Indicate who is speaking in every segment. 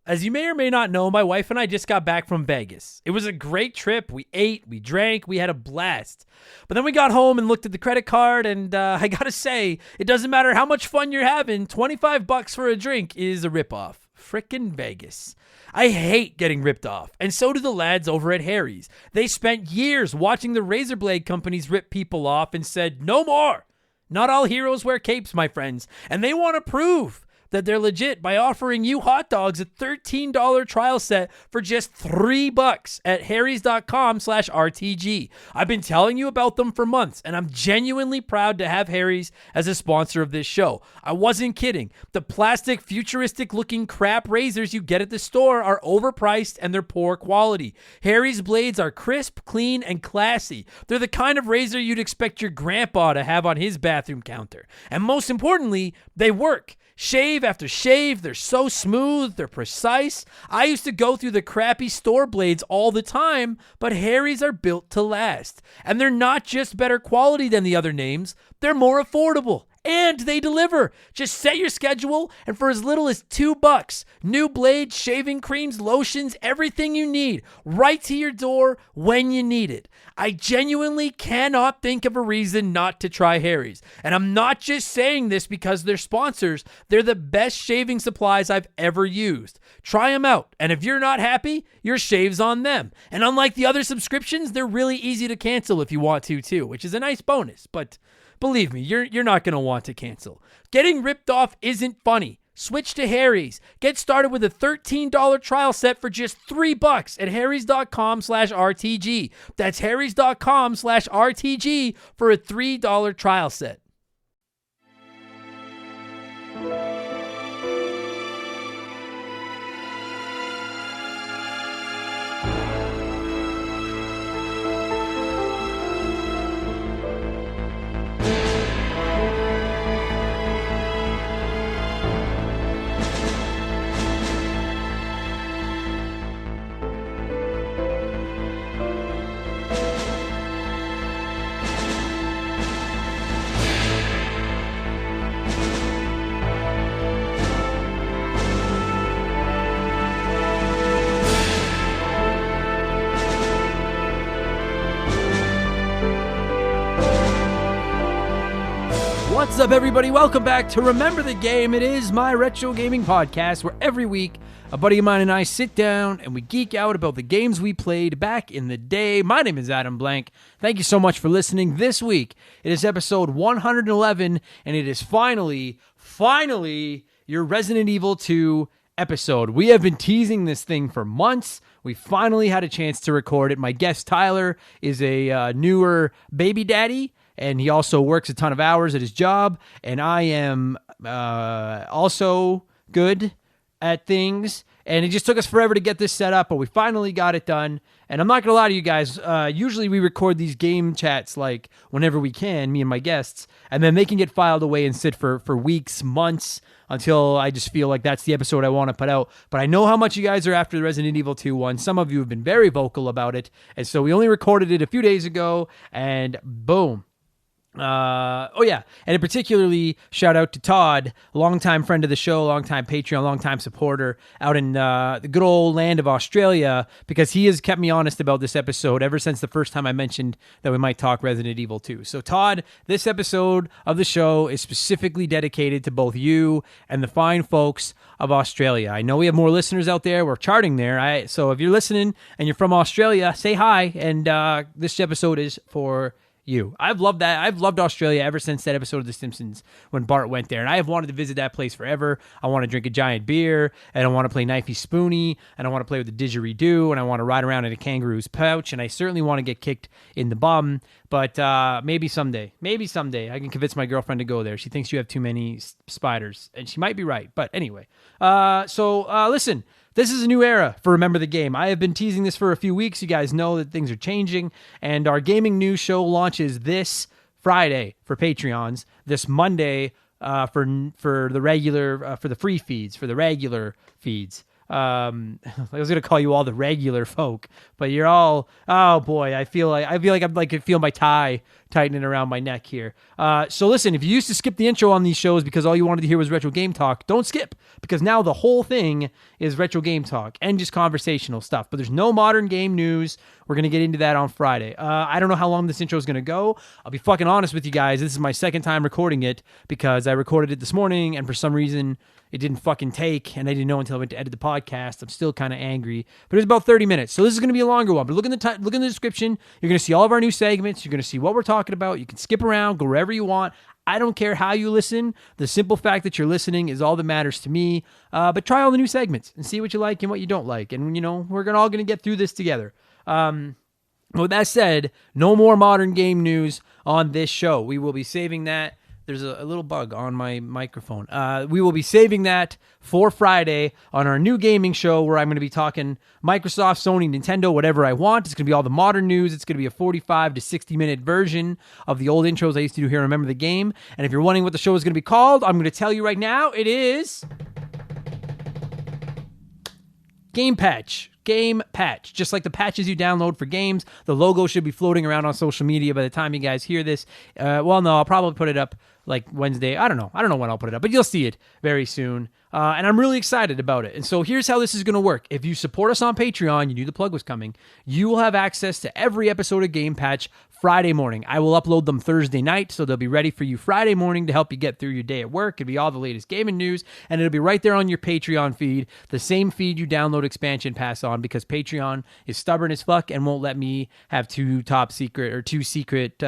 Speaker 1: As you may or may not know, my wife and I just got back from Vegas. It was a great trip. We ate, we drank, we had a blast. But then we got home and looked at the credit card, and I gotta say, it doesn't matter how much fun you're having, $25 for a drink is a ripoff. Frickin' Vegas. I hate getting ripped off, and so do the lads over at Harry's. They spent years watching the razor blade companies rip people off and said, no more. Not all heroes wear capes, my friends, and they want to prove that they're legit by offering you hot dogs a $13 trial set for just $3 at harrys.com/RTG. I've been telling you about them for months, and I'm genuinely proud to have Harry's as a sponsor of this show. I wasn't kidding. The plastic, futuristic-looking crap razors you get at the store are overpriced and they're poor quality. Harry's blades are crisp, clean, and classy. They're the kind of razor you'd expect your grandpa to have on his bathroom counter. And most importantly, they work. Shave after shave, they're so smooth, they're precise. I used to go through the crappy store blades all the time, but Harry's are built to last. And they're not just better quality than the other names, they're more affordable. And they deliver. Just set your schedule, and for as little as $2, new blades, shaving creams, lotions, everything you need, right to your door when you need it. I genuinely cannot think of a reason not to try Harry's. And I'm not just saying this because they're sponsors. They're the best shaving supplies I've ever used. Try them out, and if you're not happy, your shave's on them. And unlike the other subscriptions, they're really easy to cancel if you want to too, which is a nice bonus, but believe me, you're not going to want to cancel. Getting ripped off isn't funny. Switch to Harry's. Get started with a $13 trial set for just $3 at harrys.com/RTG. That's harrys.com/RTG for a $3 trial set. What's up, everybody? Welcome back to Remember the Game. It is my retro gaming podcast where every week a buddy of mine and I sit down and we geek out about the games we played back in the day. My name is Adam Blank. Thank you so much for listening. This week, it is episode 111, and it is finally your Resident Evil 2 episode. We have been teasing this thing for months. We finally had a chance to record it. My guest, Tyler, is a newer baby daddy, and he also works a ton of hours at his job, and I am also good at things, and it just took us forever to get this set up, but we finally got it done. And I'm not going to lie to you guys, usually we record these game chats like whenever we can, me and my guests, and then they can get filed away and sit for weeks, months, until I just feel like that's the episode I want to put out. But I know how much you guys are after the Resident Evil 2 one. Some of you have been very vocal about it, and so we only recorded it a few days ago, and boom. And in particularly shout out to Todd, longtime friend of the show, longtime Patreon, longtime supporter out in the good old land of Australia, because he has kept me honest about this episode ever since the first time I mentioned that we might talk Resident Evil 2. So Todd, this episode of the show is specifically dedicated to both you and the fine folks of Australia. I know we have more listeners out there. We're charting there. So if you're listening and you're from Australia, say hi. And this episode is for you. I've loved that. I've loved Australia ever since that episode of The Simpsons when Bart went there, and I have wanted to visit that place forever. I want to drink a giant beer, and I want to play Knifey Spoony, and I want to play with the didgeridoo, and I want to ride around in a kangaroo's pouch, and I certainly want to get kicked in the bum, but maybe someday I can convince my girlfriend to go there. She thinks you have too many spiders, and she might be right, but anyway. Listen, this is a new era for Remember the Game. I have been teasing this for a few weeks. You guys know that things are changing, and our gaming news show launches this Friday for Patreons, this Monday for the regular for the free feeds, for the regular feeds. I was gonna call you all the regular folk, but you're all, oh boy, I feel like I'm like I feel my tie tightening around my neck here. So listen, if you used to skip the intro on these shows because all you wanted to hear was retro game talk, don't skip, because now the whole thing is retro game talk and just conversational stuff. But there's no modern game news. We're gonna get into that on Friday. I don't know how long this intro is gonna go. I'll be fucking honest with you guys. This is my second time recording it because I recorded it this morning and for some reason it didn't fucking take, and I didn't know until I went to edit the podcast. I'm still kind of angry, but it was about 30 minutes, so this is going to be a longer one. But look in the description. You're going to see all of our new segments. You're going to see what we're talking about. You can skip around, go wherever you want. I don't care how you listen. The simple fact that you're listening is all that matters to me. But try all the new segments and see what you like and what you don't like, and we're all going to get through this together. With that said, no more modern game news on this show. We will be saving that. There's a little bug on my microphone. We will be saving that for Friday on our new gaming show where I'm going to be talking Microsoft, Sony, Nintendo, whatever I want. It's going to be all the modern news. It's going to be a 45 to 60-minute version of the old intros I used to do here on Remember the Game. And if you're wondering what the show is going to be called, I'm going to tell you right now. It is Game Patch. Game Patch. Just like the patches you download for games, the logo should be floating around on social media by the time you guys hear this. Well, no, I'll probably put it up like Wednesday. I don't know when I'll put it up, but you'll see it very soon. And I'm really excited about it. And so here's how this is going to work. If you support us on Patreon, you knew the plug was coming, you will have access to every episode of Game Patch Friday morning. I will upload them Thursday night, so they'll be ready for you Friday morning to help you get through your day at work. It'll be all the latest gaming news, and it'll be right there on your Patreon feed, the same feed you download Expansion Pass on, because Patreon is stubborn as fuck and won't let me have two secret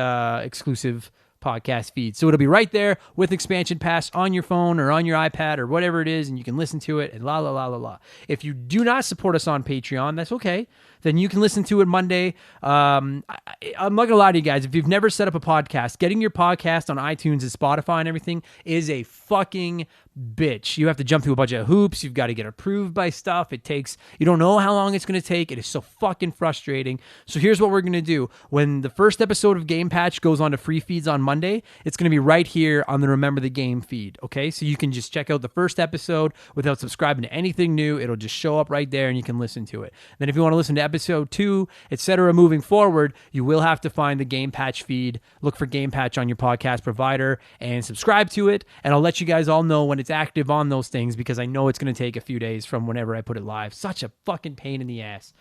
Speaker 1: exclusive podcast feeds. So it'll be right there with Expansion Pass on your phone or on your iPad or whatever it is, and you can listen to it and la la la la la. If you do not support us on Patreon, that's okay. Then you can listen to it Monday. I'm not gonna lie to you guys. If you've never set up a podcast, getting your podcast on iTunes and Spotify and everything is a fucking bitch. You have to jump through a bunch of hoops. You've got to get approved by stuff. You don't know how long it's going to take. It is so fucking frustrating. So here's what we're going to do. When the first episode of Game Patch goes on to free feeds on Monday, it's going to be right here on the Remember the Game feed. Okay. So you can just check out the first episode without subscribing to anything new. It'll just show up right there and you can listen to it. Then if you want to listen to episode 2, etc., moving forward, you will have to find the Game Patch feed. Look for Game Patch on your podcast provider and subscribe to it. And I'll let you guys all know when it's active on those things, because I know it's going to take a few days from whenever I put it live. Such a fucking pain in the ass.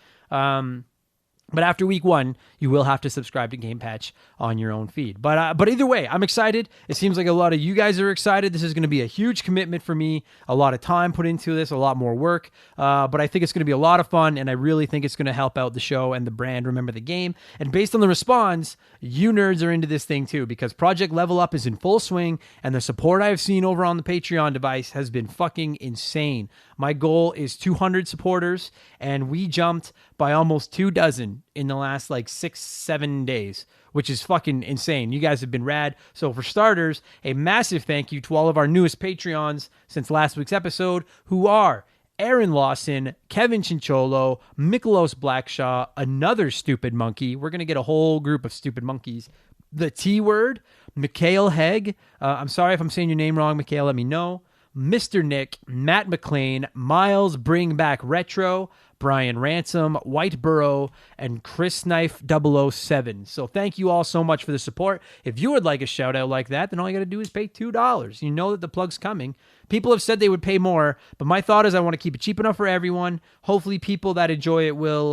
Speaker 1: But after week 1, you will have to subscribe to Game Patch on your own feed. But either way, I'm excited. It seems like a lot of you guys are excited. This is going to be a huge commitment for me. A lot of time put into this, a lot more work. But I think it's going to be a lot of fun, and I really think it's going to help out the show and the brand Remember the Game. And based on the response, you nerds are into this thing too, because Project Level Up is in full swing, and the support I've seen over on the Patreon device has been fucking insane. My goal is 200 supporters, and we jumped by almost 24 in the last 6-7 days, which is fucking insane. You guys have been rad. So for starters, a massive thank you to all of our newest Patreons since last week's episode, who are Aaron Lawson, Kevin Chincholo, Miklos Blackshaw, another stupid monkey. We're going to get a whole group of stupid monkeys. The T-Word, Mikhail Hegg. I'm sorry if I'm saying your name wrong, Mikhail, let me know. Mr. Nick, Matt McLean, Miles Bring Back Retro, Brian Ransom, White Burrow, and Chris Knife 007. So thank you all so much for the support. If you would like a shout out like that, then all you got to do is pay $2. You know that the plug's coming. People have said they would pay more, but my thought is I want to keep it cheap enough for everyone. Hopefully people that enjoy it will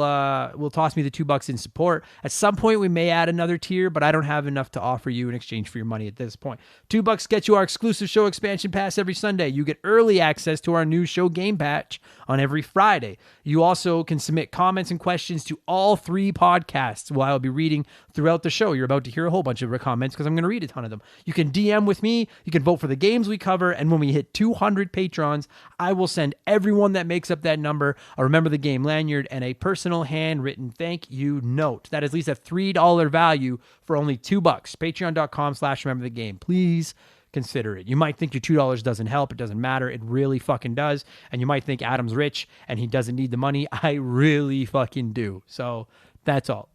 Speaker 1: toss me the $2 in support. At some point we may add another tier, but I don't have enough to offer you in exchange for your money at this point. $2 gets you our exclusive show Expansion Pass every Sunday. You get early access to our new show Game Patch on every Friday. You also can submit comments and questions to all 3 podcasts while I'll be reading throughout the show. You're about to hear a whole bunch of comments because I'm going to read a ton of them. You can DM with me. You can vote for the games we cover. And when we hit 200 patrons, I will send everyone that makes up that number a Remember the Game lanyard and a personal handwritten thank you note. That is at least a $3 value for only $2. Patreon.com/Remember the Game. Please consider it. You might think your $2 doesn't help. It doesn't matter. It really fucking does. And you might think Adam's rich and he doesn't need the money. I really fucking do. So that's all.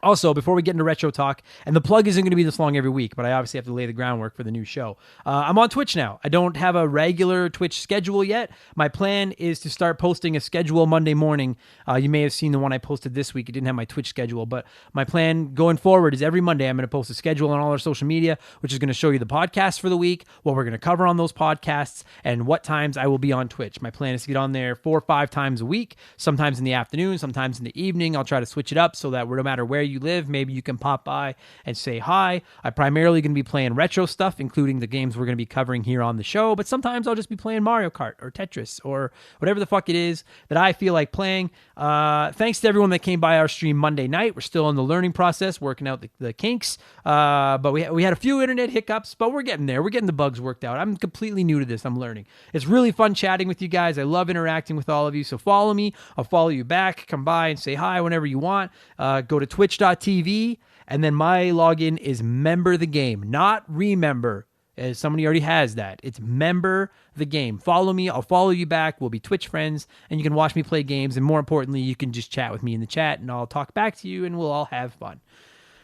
Speaker 1: Also, before we get into retro talk, and the plug isn't going to be this long every week, but I obviously have to lay the groundwork for the new show. I'm on Twitch now. I don't have a regular Twitch schedule yet. My plan is to start posting a schedule Monday morning. You may have seen the one I posted this week. It didn't have my Twitch schedule, but my plan going forward is every Monday I'm going to post a schedule on all our social media, which is going to show you the podcasts for the week, what we're going to cover on those podcasts, and what times I will be on Twitch. My plan is to get on there 4 or 5 times a week, sometimes in the afternoon, sometimes in the evening. I'll try to switch it up so that no matter where you live, maybe you can pop by and say hi. I'm primarily going to be playing retro stuff, including the games we're going to be covering here on the show, but sometimes I'll just be playing Mario Kart or Tetris or whatever the fuck it is that I feel like playing. Thanks to everyone that came by our stream Monday night. We're still in the learning process, working out the kinks, but we had a few internet hiccups, but we're getting there. We're getting the bugs worked out. I'm completely new to this. I'm learning. It's really fun chatting with you guys. I love interacting with all of you, so follow me. I'll follow you back. Come by and say hi whenever you want. Go to twitch.tv, and then my login is member the game, not remember, as somebody already has that. It's member the game. Follow me. I'll follow you back. We'll be Twitch friends, and you can watch me play games, and more importantly, you can just chat with me in the chat, and I'll talk back to you, and we'll all have fun.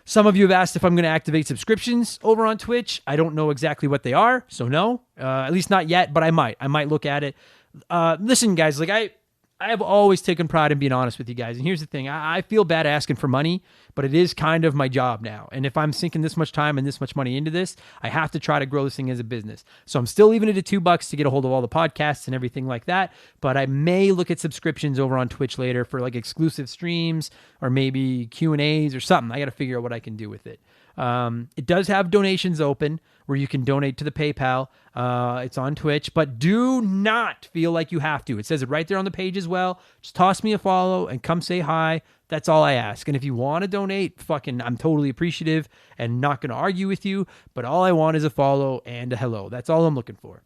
Speaker 1: Some of you have asked if I'm going to activate subscriptions over on Twitch. I don't know exactly what they are, so no. At least not yet, but I might. I might look at it. Listen, guys, like I have always taken pride in being honest with you guys. And here's the thing. I feel bad asking for money, but it is kind of my job now. And if I'm sinking this much time and this much money into this, I have to try to grow this thing as a business. So I'm still leaving it at $2 to get a hold of all the podcasts and everything like that. But I may look at subscriptions over on Twitch later for like exclusive streams or maybe Q&As or something. I got to figure out what I can do with it. It does have donations open where you can donate to the PayPal. It's on Twitch, but do not feel like you have to. It says it right there on the page as well. Just toss me a follow and come say hi. That's all I ask. And if you want to donate, I'm totally appreciative and not going to argue with you, but all I want is a follow and a hello. That's all I'm looking for.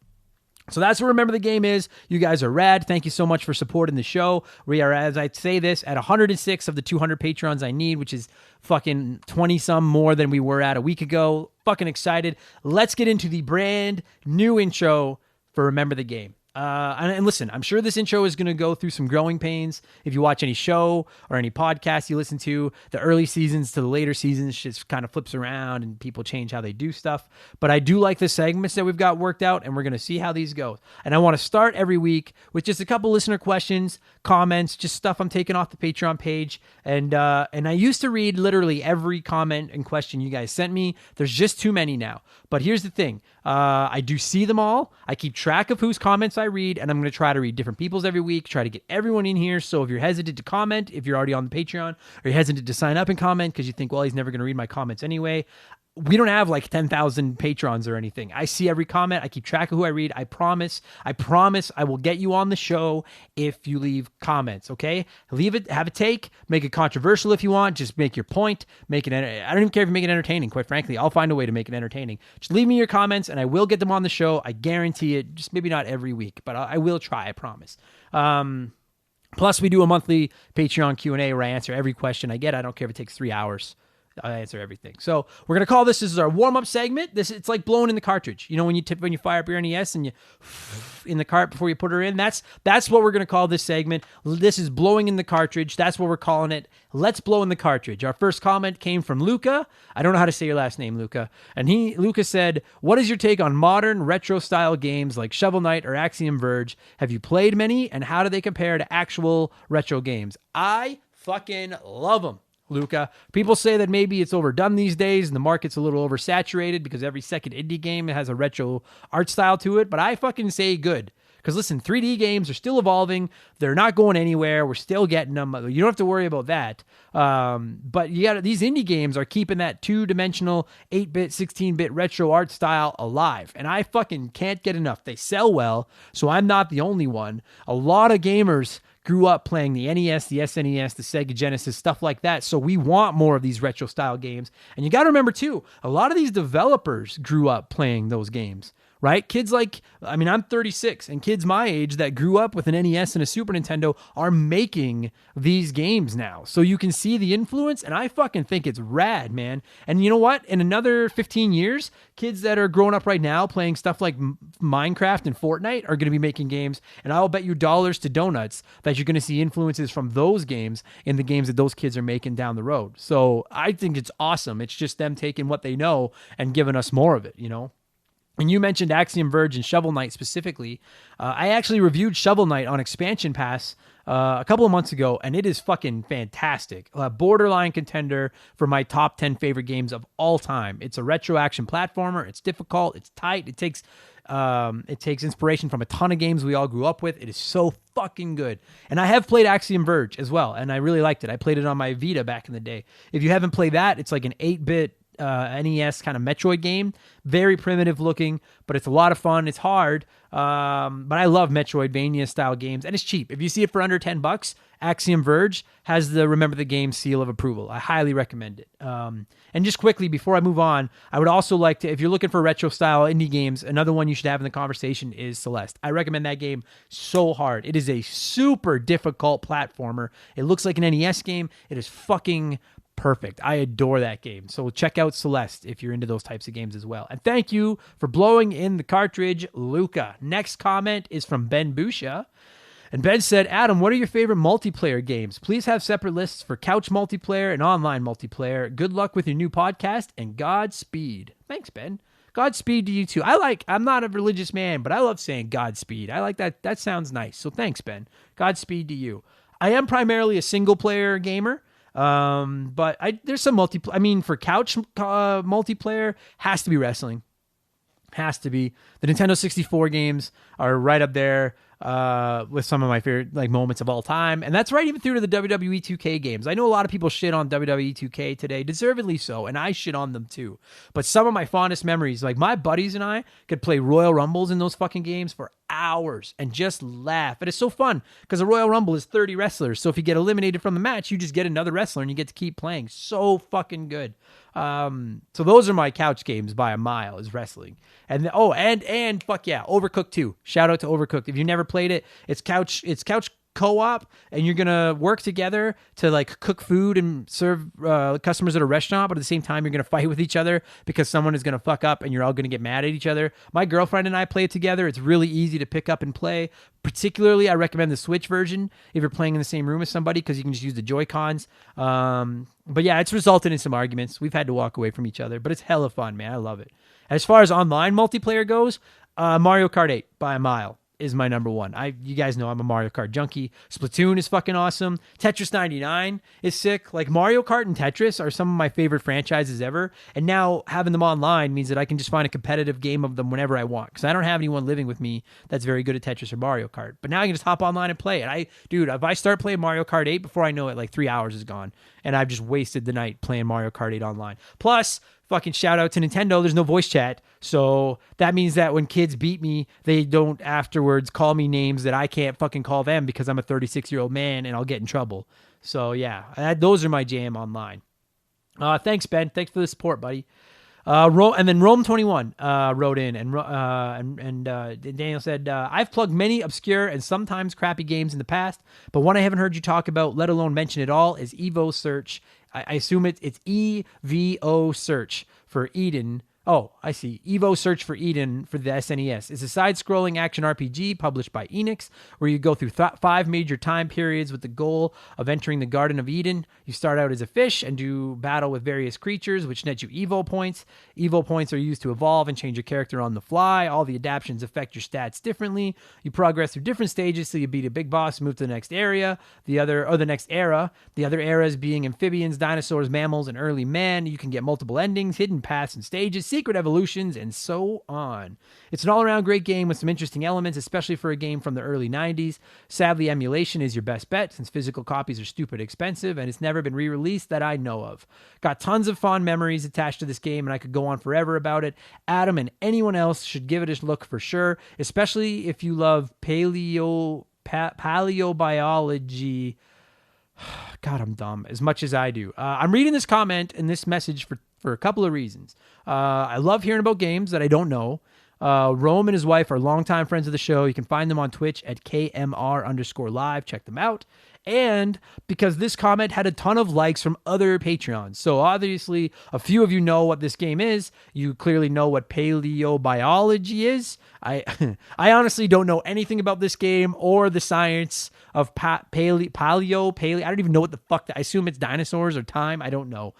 Speaker 1: So that's what Remember the Game is. You guys are rad. Thank you so much for supporting the show. We are, as I say this, at 106 of the 200 Patrons I need, which is fucking 20-some more than we were at a week ago. Fucking excited. Let's get into the brand new intro for Remember the Game. And listen, I'm sure this intro is going to go through some growing pains. If you watch any show or any podcast you listen to, the early seasons to the later seasons just kind of flips around and people change how they do stuff. But I do like the segments that we've got worked out, and we're going to see how these go. And I want to start every week with just a couple listener questions, comments, just stuff I'm taking off the Patreon page. And I used to read literally every comment and question you guys sent me. There's just too many now. But here's the thing. I do see them all. I keep track of whose comments I read, and I'm going to try to read different people's every week, try to get everyone in here. So if you're hesitant to comment, if you're already on the Patreon, or you're hesitant to sign up and comment because you think, well, he's never going to read my comments anyway, we don't have like 10,000 patrons or anything. I see every comment. I keep track of who I read. I promise I will get you on the show if you leave comments, okay? Leave it, have a take, make it controversial if you want, just make your point, make it, I don't even care if you make it entertaining, quite frankly. I'll find a way to make it entertaining. Just leave me your comments and I will get them on the show. I guarantee it, just maybe not every week, but I will try, I promise. Plus, we do a monthly Patreon Q&A where I answer every question I get. I don't care if it takes 3 hours. I answer everything. So we're gonna call this is our warm-up segment. It's like blowing in the cartridge. You know when you fire up your NES and you in the cart before you put her in. That's what we're gonna call this segment. This is blowing in the cartridge. That's what we're calling it. Let's blow in the cartridge. Our first comment came from Luca. I don't know how to say your last name, Luca. And Luca said, "What is your take on modern retro style games like Shovel Knight or Axiom Verge? Have you played many, and how do they compare to actual retro games?" I fucking love them. Luca. People say that maybe it's overdone these days and the market's a little oversaturated because every second indie game has a retro art style to it, but I fucking say good. Because listen, 3D games are still evolving. They're not going anywhere. We're still getting them. You don't have to worry about that. But these indie games are keeping that two-dimensional 8-bit, 16-bit retro art style alive. And I fucking can't get enough. They sell well, so I'm not the only one. A lot of gamers grew up playing the NES, the SNES, the Sega Genesis, stuff like that. So we want more of these retro style games. And you got to remember too, a lot of these developers grew up playing those games, right? Kids I'm 36, and kids my age that grew up with an NES and a Super Nintendo are making these games now. So you can see the influence, and I fucking think it's rad, man. And you know what? In another 15 years, kids that are growing up right now playing stuff like Minecraft and Fortnite are going to be making games, and I'll bet you dollars to donuts that you're going to see influences from those games in the games that those kids are making down the road. So I think it's awesome. It's just them taking what they know and giving us more of it, you know? And you mentioned Axiom Verge and Shovel Knight specifically. I actually reviewed Shovel Knight on Expansion Pass a couple of months ago, and it is fucking fantastic. Borderline contender for my top 10 favorite games of all time. It's a retro action platformer. It's difficult. It's tight. It takes inspiration from a ton of games we all grew up with. It is so fucking good. And I have played Axiom Verge as well, and I really liked it. I played it on my Vita back in the day. If you haven't played that, it's like an 8-bit NES kind of Metroid game. Very primitive looking, but it's a lot of fun. It's hard, but I love Metroidvania style games, and it's cheap. If you see it for under $10, Axiom Verge has the Remember the Game seal of approval. I highly recommend it. And just quickly, before I move on, I would also like to, if you're looking for retro style indie games, another one you should have in the conversation is Celeste. I recommend that game so hard. It is a super difficult platformer. It looks like an NES game. It is fucking perfect. I adore that game. So check out Celeste if you're into those types of games as well. And thank you for blowing in the cartridge, Luca. Next comment is from Ben Busha. And Ben said, Adam, what are your favorite multiplayer games? Please have separate lists for couch multiplayer and online multiplayer. Good luck with your new podcast and Godspeed. Thanks, Ben. Godspeed to you too. I'm not a religious man, but I love saying Godspeed. I like that. That sounds nice. So thanks, Ben. Godspeed to you. I am primarily a single player gamer. But there's some for couch multiplayer, has to be wrestling. Has to be. The Nintendo 64 games are right up there with some of my favorite moments of all time. And that's right even through to the WWE 2K games. I know a lot of people shit on WWE 2K today, deservedly so, and I shit on them too. But some of my fondest memories, like my buddies and I could play Royal Rumbles in those fucking games for hours and just laugh. And it's so fun because a Royal Rumble is 30 wrestlers. So if you get eliminated from the match, you just get another wrestler and you get to keep playing. So fucking good. So those are my couch games by a mile, is wrestling. And fuck yeah, Overcooked 2. Shout out to Overcooked. If you've never played it, it's couch co-op, and you're gonna work together to cook food and serve customers at a restaurant, but at the same time you're gonna fight with each other because someone is gonna fuck up and you're all gonna get mad at each other. My girlfriend and I play it together. It's really easy to pick up and play. Particularly, I recommend the Switch version if you're playing in the same room as somebody, because you can just use the Joy-Cons. But yeah, it's resulted in some arguments. We've had to walk away from each other, but it's hella fun, man. I love it. As far as online multiplayer goes, Mario Kart 8 by a mile is my number one. You guys know I'm a Mario Kart junkie. Splatoon is fucking awesome. Tetris 99 is sick. Mario Kart and Tetris are some of my favorite franchises ever. And now having them online means that I can just find a competitive game of them whenever I want, because I don't have anyone living with me that's very good at Tetris or Mario Kart. But now I can just hop online and play it. If I start playing Mario Kart 8, before I know it, 3 hours is gone. And I've just wasted the night playing Mario Kart 8 online. Plus, fucking shout out to Nintendo, there's no voice chat. So that means that when kids beat me, they don't afterwards call me names that I can't fucking call them because I'm a 36-year-old man and I'll get in trouble. So yeah, those are my jam online. Thanks, Ben. Thanks for the support, buddy. And then Rome21 wrote in, and Daniel said, I've plugged many obscure and sometimes crappy games in the past, but one I haven't heard you talk about, let alone mention at all, is Evo Search. I assume it's EVO Search for Eden. Oh, I see. Evo Search for Eden for the SNES. It's a side-scrolling action RPG published by Enix, where you go through 5 major time periods with the goal of entering the Garden of Eden. You start out as a fish and do battle with various creatures, which net you Evo points. Evo points are used to evolve and change your character on the fly. All the adaptions affect your stats differently. You progress through different stages till you beat a big boss, move to the next area, the next era. The other eras being amphibians, dinosaurs, mammals, and early man. You can get multiple endings, hidden paths and stages, secret evolutions, and so on. It's an all-around great game with some interesting elements, especially for a game from the early 90s. Sadly, emulation is your best bet since physical copies are stupid expensive, and it's never been re-released that I know of. Got tons of fond memories attached to this game, and I could go on forever about it. Adam and anyone else should give it a look for sure, especially if you love paleobiology. God, I'm dumb. As much as I do. I'm reading this comment and this message for a couple of reasons. I love hearing about games that I don't know. Rome and his wife are longtime friends of the show. You can find them on Twitch at KMR_live. Check them out. And because this comment had a ton of likes from other Patreons. So obviously, a few of you know what this game is. You clearly know what paleobiology is. I I honestly don't know anything about this game or the science of paleo. I don't even know what the fuck. I assume it's dinosaurs or time. I don't know.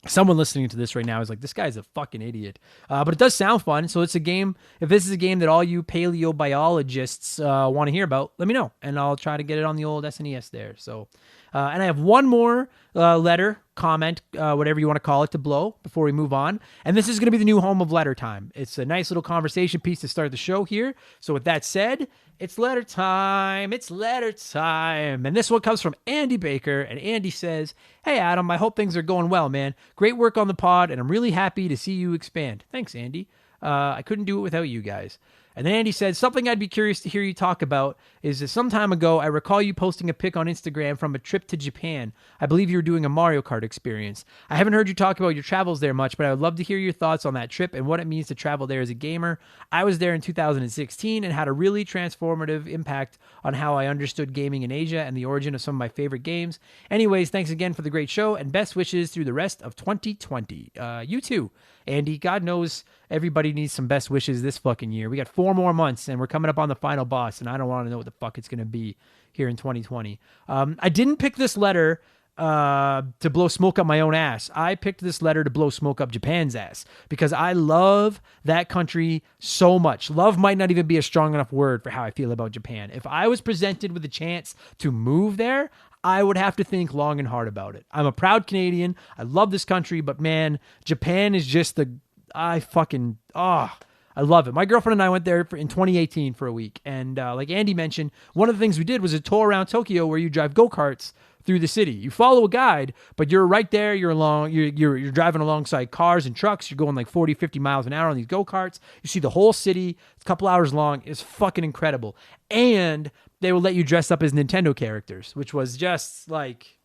Speaker 1: Someone listening to this right now is like, this guy's a fucking idiot. But it does sound fun. So it's a game. If this is a game that all you paleobiologists want to hear about, let me know. And I'll try to get it on the old SNES there. So, and I have one more letter, comment, whatever you want to call it, to blow before we move on. And this is going to be the new home of letter time. It's a nice little conversation piece to start the show here. So with that said, it's letter time. It's letter time. And this one comes from Andy Baker. And Andy says, "Hey, Adam, I hope things are going well, man. Great work on the pod, and I'm really happy to see you expand." Thanks, Andy. I couldn't do it without you guys. And then Andy said, "Something I'd be curious to hear you talk about is that some time ago, I recall you posting a pic on Instagram from a trip to Japan. I believe you were doing a Mario Kart experience. I haven't heard you talk about your travels there much, but I would love to hear your thoughts on that trip and what it means to travel there as a gamer. I was there in 2016 and had a really transformative impact on how I understood gaming in Asia and the origin of some of my favorite games. Anyways, thanks again for the great show and best wishes through the rest of 2020. You too, Andy. God knows everybody needs some best wishes this fucking year. We got 4 more months and we're coming up on the final boss, and I don't want to know what the fuck it's going to be here in 2020. I didn't pick this letter to blow smoke up my own ass. I picked this letter to blow smoke up Japan's ass because I love that country so much. Love might not even be a strong enough word for how I feel about Japan. If I was presented with a chance to move there, I would have to think long and hard about it. I'm a proud Canadian. I love this country, but man, Japan is just I love it. My girlfriend and I went there in 2018 for a week. And like Andy mentioned, one of the things we did was a tour around Tokyo where you drive go-karts through the city. You follow a guide, but you're right there. You're driving alongside cars and trucks. You're going like 40, 50 miles an hour on these go-karts. You see the whole city. It's a couple hours long. It's fucking incredible. And they will let you dress up as Nintendo characters, which was just like...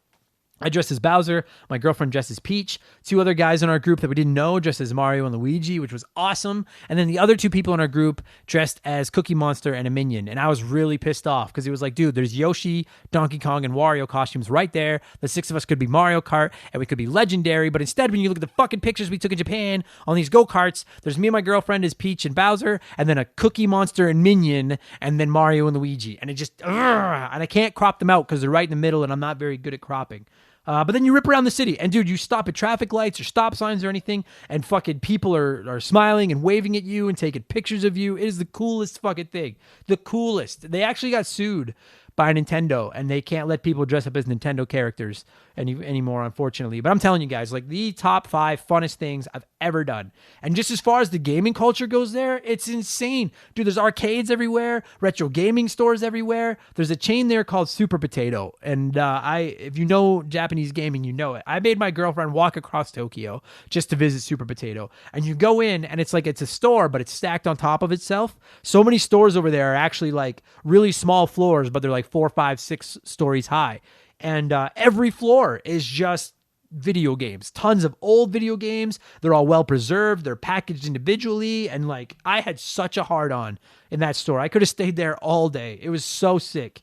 Speaker 1: I dressed as Bowser. My girlfriend dressed as Peach. 2 other guys in our group that we didn't know dressed as Mario and Luigi, which was awesome. And then the other 2 people in our group dressed as Cookie Monster and a Minion. And I was really pissed off because it was like, dude, there's Yoshi, Donkey Kong, and Wario costumes right there. The 6 of us could be Mario Kart and we could be legendary. But instead, when you look at the fucking pictures we took in Japan on these go-karts, there's me and my girlfriend as Peach and Bowser, and then a Cookie Monster and Minion, and then Mario and Luigi. And it just, and I can't crop them out because they're right in the middle and I'm not very good at cropping. But then you rip around the city, and dude, you stop at traffic lights or stop signs or anything, and fucking people are smiling and waving at you and taking pictures of you. It is the coolest fucking thing. The coolest. They actually got sued by Nintendo, and they can't let people dress up as Nintendo characters anymore, unfortunately. But I'm telling you guys, like, the top 5 funnest things I've ever done. And just as far as the gaming culture goes there, it's insane. Dude, there's arcades everywhere, retro gaming stores everywhere. There's a chain there called Super Potato. And if you know Japanese gaming, you know it. I made my girlfriend walk across Tokyo just to visit Super Potato. And you go in, and it's like it's a store, but it's stacked on top of itself. So many stores over there are actually like really small floors, but they're like 4, 5, 6 stories high. And every floor is just video games, tons of old video games. They're all well preserved. They're packaged individually. And like, I had such a hard on in that store. I could have stayed there all day. It was so sick.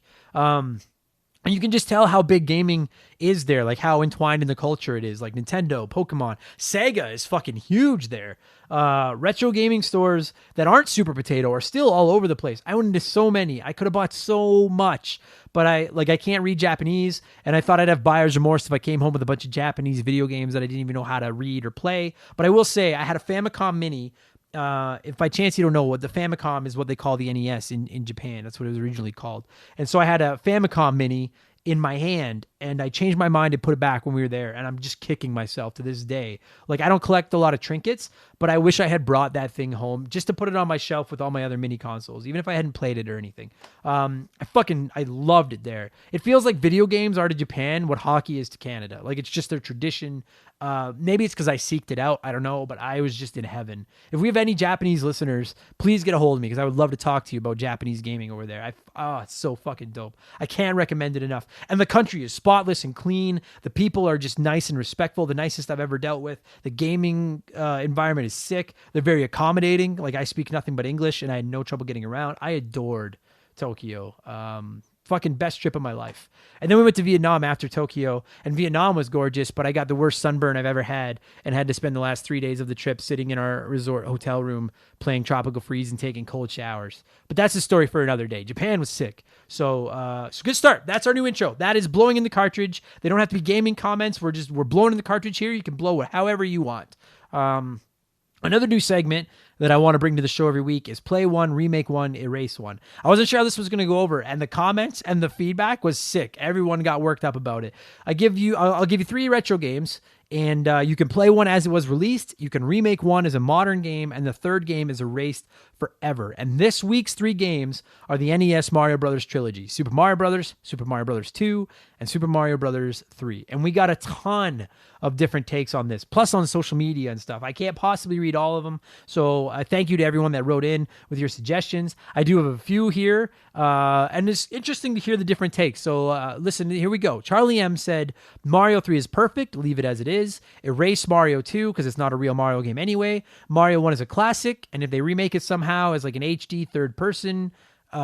Speaker 1: And you can just tell how big gaming is there, like how entwined in the culture it is. Like Nintendo, Pokemon, Sega is fucking huge there. Retro gaming stores that aren't Super Potato are still all over the place. I went into so many. I could have bought so much, but I can't read Japanese, and I thought I'd have buyer's remorse if I came home with a bunch of Japanese video games that I didn't even know how to read or play. But I will say I had a Famicom Mini. If by chance you don't know, what the Famicom is, what they call the NES in Japan. That's what it was originally called. And so I had a Famicom Mini in my hand, and I changed my mind and put it back when we were there, and I'm just kicking myself to this day. Like, I don't collect a lot of trinkets, but I wish I had brought that thing home just to put it on my shelf with all my other mini consoles, even if I hadn't played it or anything. I loved it there. It feels like video games are to Japan what hockey is to Canada. Like, it's just their tradition. Maybe it's because I seeked it out. I don't know, but I was just in heaven. If we have any Japanese listeners, please get a hold of me because I would love to talk to you about Japanese gaming over there. It's so fucking dope. I can't recommend it enough. And the country is spotless and clean. The people are just nice and respectful, the nicest I've ever dealt with. The gaming environment is sick. They're very accommodating. Like, I speak nothing but English, and I had no trouble getting around. I adored Tokyo. Fucking best trip of my life. And then we went to Vietnam after Tokyo, and Vietnam was gorgeous, but I got the worst sunburn I've ever had and had to spend the last 3 days of the trip sitting in our resort hotel room playing Tropical Freeze and taking cold showers. But that's a story for another day. Japan was sick. So good start. That's our new intro. That is blowing in the cartridge. They don't have to be gaming comments. We're blowing in the cartridge here. You can blow it however you want. Another new segment that I want to bring to the show every week is play one, remake one, erase one. I wasn't sure how this was going to go over, and the comments and the feedback was sick. Everyone got worked up about it. I'll give you 3 retro games, and you can play one as it was released. You can remake one as a modern game, and the third game is erased forever. And this week's 3 games are the NES Mario Brothers trilogy: Super Mario Brothers, Super Mario Brothers 2, and Super Mario Brothers 3. And we got a ton of different takes on this, plus on social media and stuff. I can't possibly read all of them, so thank you to everyone that wrote in with your suggestions. I do have a few here, and it's interesting to hear the different takes. So listen, here we go. Charlie M said, Mario 3 is perfect, leave it as it is. Erase Mario 2 because it's not a real Mario game anyway. Mario 1 is a classic, and if they remake it somehow as like an HD third person,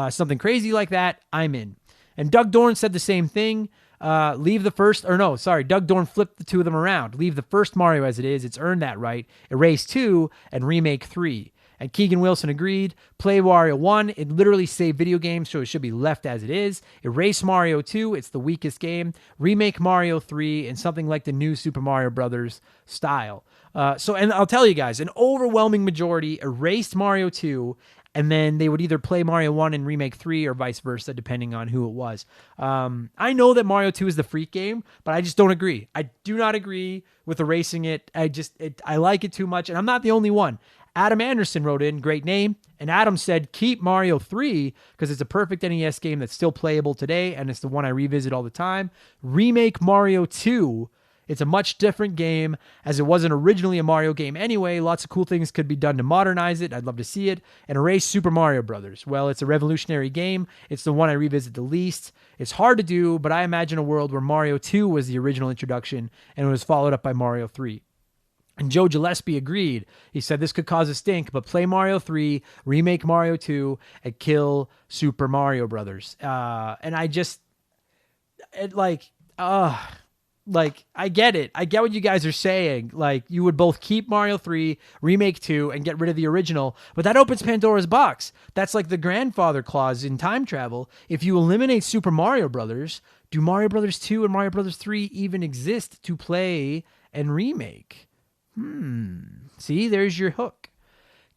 Speaker 1: something crazy like that, I'm in. And Doug Dorn said the same thing. Doug Dorn flipped the two of them around. Leave the first Mario as it is. It's earned that right. Erase 2 and remake 3. And Keegan Wilson agreed. Play Mario 1. It literally saved video games, so it should be left as it is. Erase Mario 2. It's the weakest game. Remake Mario 3 in something like the new Super Mario Brothers style. And I'll tell you guys, an overwhelming majority erased Mario 2, and then they would either play Mario 1 and remake 3 or vice versa, depending on who it was. I know that Mario 2 is the freak game, but I just don't agree. I do not agree with erasing it. I like it too much, and I'm not the only one. Adam Anderson wrote in, great name, and Adam said, keep Mario 3 because it's a perfect NES game that's still playable today, and it's the one I revisit all the time. Remake Mario 2. It's a much different game as it wasn't originally a Mario game anyway. Lots of cool things could be done to modernize it. I'd love to see it. And erase Super Mario Brothers. Well, it's a revolutionary game. It's the one I revisit the least. It's hard to do, but I imagine a world where Mario 2 was the original introduction and it was followed up by Mario 3. And Joe Gillespie agreed. He said this could cause a stink, but play Mario 3, remake Mario 2, and kill Super Mario Brothers. And I just, I get it. I get what you guys are saying. Like, you would both keep Mario 3, remake 2, and get rid of the original, but that opens Pandora's box. That's like the grandfather clause in time travel. If you eliminate Super Mario Brothers, do Mario Brothers 2 and Mario Brothers 3 even exist to play and remake? See, there's your hook.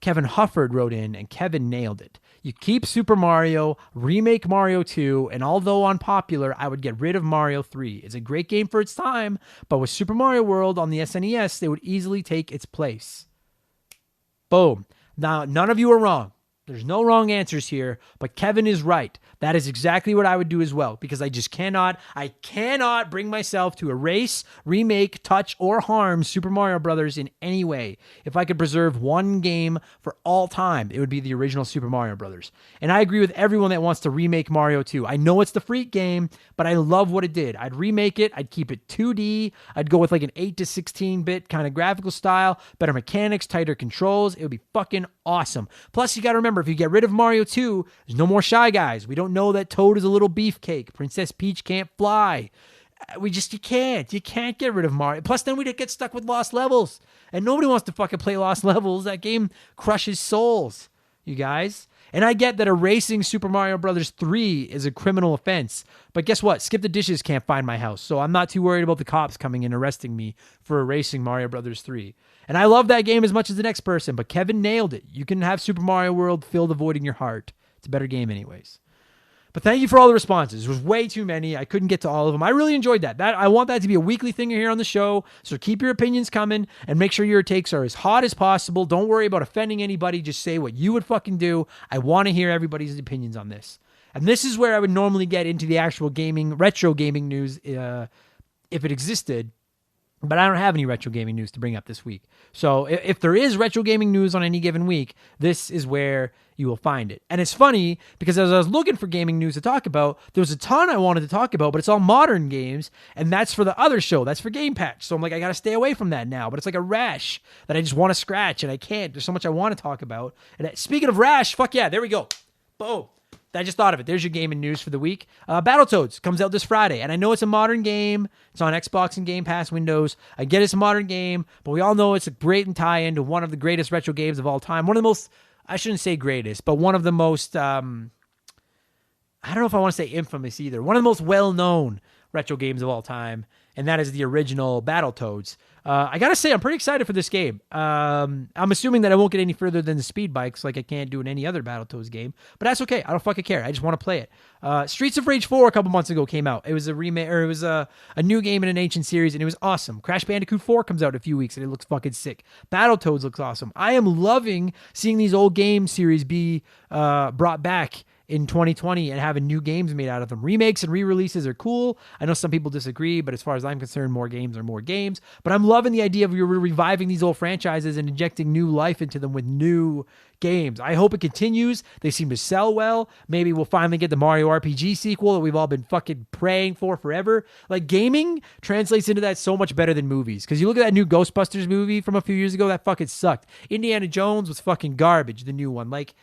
Speaker 1: Kevin Hufford wrote in, and Kevin nailed it. You keep Super Mario, remake Mario 2, and although unpopular, I would get rid of Mario 3. It's a great game for its time, but with Super Mario World on the SNES, they would easily take its place. Boom. Now, none of you are wrong. There's no wrong answers here, but Kevin is right. That is exactly what I would do as well, because I cannot bring myself to erase, remake, touch, or harm Super Mario Brothers in any way. If I could preserve one game for all time, it would be the original Super Mario Brothers. And I agree with everyone that wants to remake Mario 2. I know it's the freak game, but I love what it did. I'd remake it. I'd keep it 2D. I'd go with like an 8 to 16-bit kind of graphical style, better mechanics, tighter controls. It would be fucking awesome. Plus, you got to remember, if you get rid of Mario 2, there's no more Shy Guys. We don't know that Toad is a little beefcake. Princess Peach can't fly. You can't get rid of Mario. Plus, then we'd get stuck with Lost Levels. And nobody wants to fucking play Lost Levels. That game crushes souls, you guys. And I get that erasing Super Mario Brothers 3 is a criminal offense. But guess what? Skip the Dishes can't find my house. So I'm not too worried about the cops coming and arresting me for erasing Mario Brothers 3. And I love that game as much as the next person, but Kevin nailed it. You can have Super Mario World fill the void in your heart. It's a better game anyways. But thank you for all the responses. There was way too many. I couldn't get to all of them. I really enjoyed that. I want that to be a weekly thing here on the show. So keep your opinions coming and make sure your takes are as hot as possible. Don't worry about offending anybody. Just say what you would fucking do. I want to hear everybody's opinions on this. And this is where I would normally get into the actual retro gaming news if it existed. But I don't have any retro gaming news to bring up this week. So if there is retro gaming news on any given week, this is where you will find it. And it's funny because as I was looking for gaming news to talk about, there was a ton I wanted to talk about, but it's all modern games. And that's for the other show. That's for Game Patch. So I'm like, I got to stay away from that now. But it's like a rash that I just want to scratch and I can't. There's so much I want to talk about. And speaking of rash, fuck yeah, there we go. Boom. I just thought of it. There's your gaming news for the week. Battletoads comes out this Friday, and I know it's a modern game. It's on Xbox and Game Pass Windows. I get it's a modern game, but we all know it's a great tie-in to one of the greatest retro games of all time. One of the most, I shouldn't say greatest, but one of the most, I don't know if I want to say infamous either. One of the most well-known retro games of all time, and that is the original Battletoads. I gotta say, I'm pretty excited for this game. I'm assuming that I won't get any further than the speed bikes like I can't do in any other Battletoads game, but that's okay. I don't fucking care. I just want to play it. Streets of Rage 4 a couple months ago came out. It was a remake, or it was a new game in an ancient series, and it was awesome. Crash Bandicoot 4 comes out in a few weeks, and it looks fucking sick. Battletoads looks awesome. I am loving seeing these old game series be brought back in 2020 and having new games made out of them. Remakes and re-releases are cool. I know some people disagree, but as far as I'm concerned, more games are more games. But I'm loving the idea of you're reviving these old franchises and injecting new life into them with new games. I hope it continues. They seem to sell well. Maybe we'll finally get the Mario RPG sequel that we've all been fucking praying for forever. Like, gaming translates into that so much better than movies. Because you look at that new Ghostbusters movie from a few years ago, that fucking sucked. Indiana Jones was fucking garbage, the new one. Like,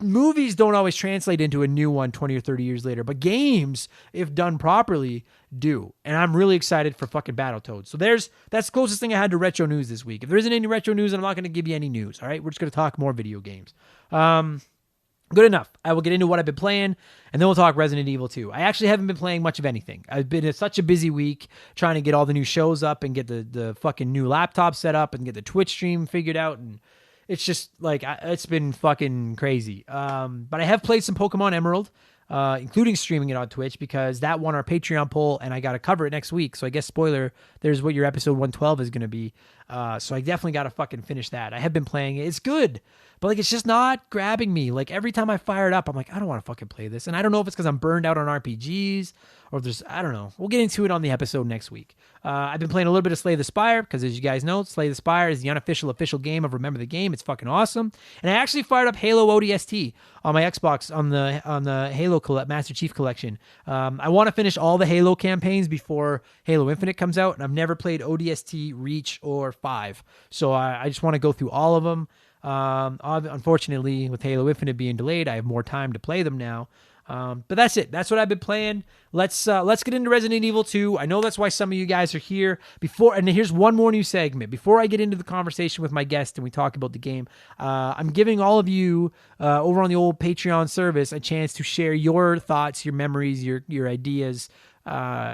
Speaker 1: movies don't always translate into a new one 20 or 30 years later, but games, if done properly, do. And I'm really excited for fucking Battletoads. So that's the closest thing I had to retro news this week. If there isn't any retro news, I'm not going to give you any news. All right, we're just going to talk more video games. Good enough. I will get into what I've been playing, and then we'll talk Resident Evil 2. I actually haven't been playing much of anything. I've been such a busy week trying to get all the new shows up and get the fucking new laptop set up and get the Twitch stream figured out, and it's just like, it's been fucking crazy. But I have played some Pokemon Emerald, including streaming it on Twitch, because that won our Patreon poll and I got to cover it next week. So I guess, spoiler, there's what your episode 112 is going to be. So I definitely got to fucking finish that. I have been playing it. It's good, but like, it's just not grabbing me. Like, every time I fire it up, I'm like, I don't want to fucking play this. And I don't know if it's because I'm burned out on RPGs or if there's, I don't know. We'll get into it on the episode next week. I've been playing a little bit of Slay the Spire because, as you guys know, Slay the Spire is the unofficial official game of Remember the Game. It's fucking awesome. And I actually fired up Halo ODST on my Xbox on the Halo Master Chief Collection. I want to finish all the Halo campaigns before Halo Infinite comes out, and I've never played ODST, Reach, or 5. So I just want to go through all of them. Unfortunately, with Halo Infinite being delayed, I have more time to play them now. But that's it. That's what I've been playing. Let's get into Resident Evil 2. I know that's why some of you guys are here. And here's one more new segment. Before I get into the conversation with my guest and we talk about the game, I'm giving all of you over on the old Patreon service a chance to share your thoughts, your memories, your ideas,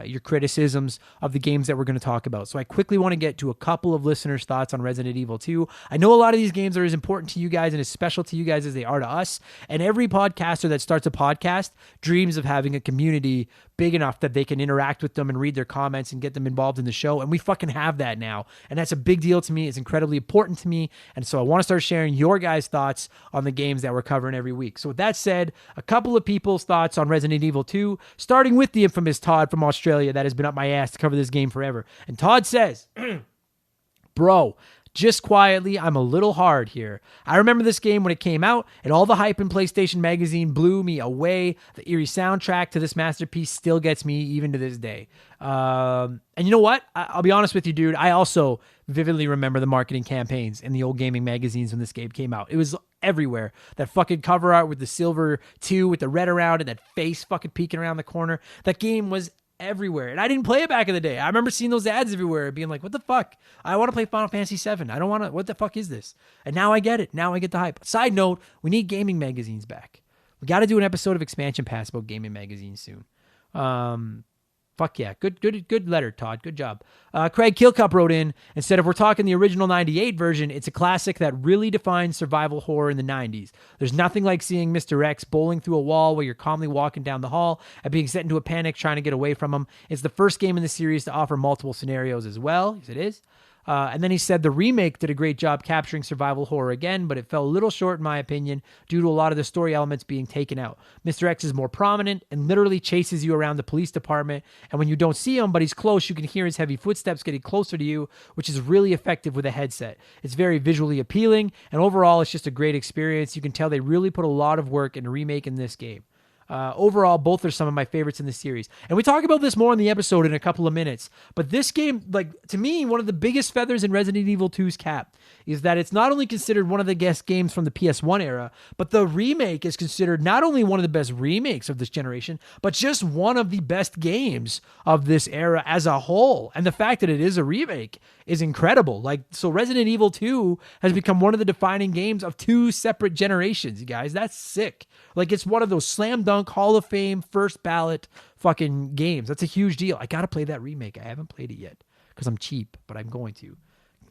Speaker 1: your criticisms of the games that we're going to talk about. So I quickly want to get to a couple of listeners' thoughts on Resident Evil 2. I know a lot of these games are as important to you guys and as special to you guys as they are to us. And every podcaster that starts a podcast dreams of having a community big enough that they can interact with them and read their comments and get them involved in the show. And we fucking have that now. And that's a big deal to me. It's incredibly important to me. And so I want to start sharing your guys' thoughts on the games that we're covering every week. So with that said, a couple of people's thoughts on Resident Evil 2, starting with the infamous Todd from Australia that has been up my ass to cover this game forever. And Todd says, bro, just quietly, I'm a little hard here. I remember this game when it came out, and all the hype in PlayStation Magazine blew me away. The eerie soundtrack to this masterpiece still gets me even to this day. And you know what? I'll be honest with you, dude. I also vividly remember the marketing campaigns in the old gaming magazines when this game came out. It was everywhere. That fucking cover art with the silver 2 with the red around and that face fucking peeking around the corner. That game was everywhere. And I didn't play it back in the day. I remember seeing those ads everywhere being like, what the fuck? I want to play Final Fantasy VII. I don't want to, what the fuck is this? And now I get it. Now I get the hype. Side note, we need gaming magazines back. We got to do an episode of Expansion Pass about gaming magazines soon. Fuck yeah. Good letter, Todd. Good job. Craig Killcup wrote in and said, if we're talking the original 98 version, it's a classic that really defines survival horror in the 90s. There's nothing like seeing Mr. X bowling through a wall while you're calmly walking down the hall and being set into a panic trying to get away from him. It's the first game in the series to offer multiple scenarios as well. Yes, it is. And then he said the remake did a great job capturing survival horror again, but it fell a little short in my opinion due to a lot of the story elements being taken out. Mr. X is more prominent and literally chases you around the police department, and when you don't see him but he's close, you can hear his heavy footsteps getting closer to you, which is really effective with a headset. It's very visually appealing, and overall it's just a great experience. You can tell they really put a lot of work into remaking this game. Overall, both are some of my favorites in the series. And we talk about this more in the episode in a couple of minutes. But this game, to me, one of the biggest feathers in Resident Evil 2's cap is that it's not only considered one of the best games from the PS1 era, but the remake is considered not only one of the best remakes of this generation, but just one of the best games of this era as a whole. And the fact that it is a remake is incredible. So Resident Evil 2 has become one of the defining games of two separate generations, you guys. That's sick. It's one of those slam dunk Hall of Fame first ballot fucking games. That's a huge deal. I gotta play that remake. I haven't played it yet because I'm cheap, but I'm going to.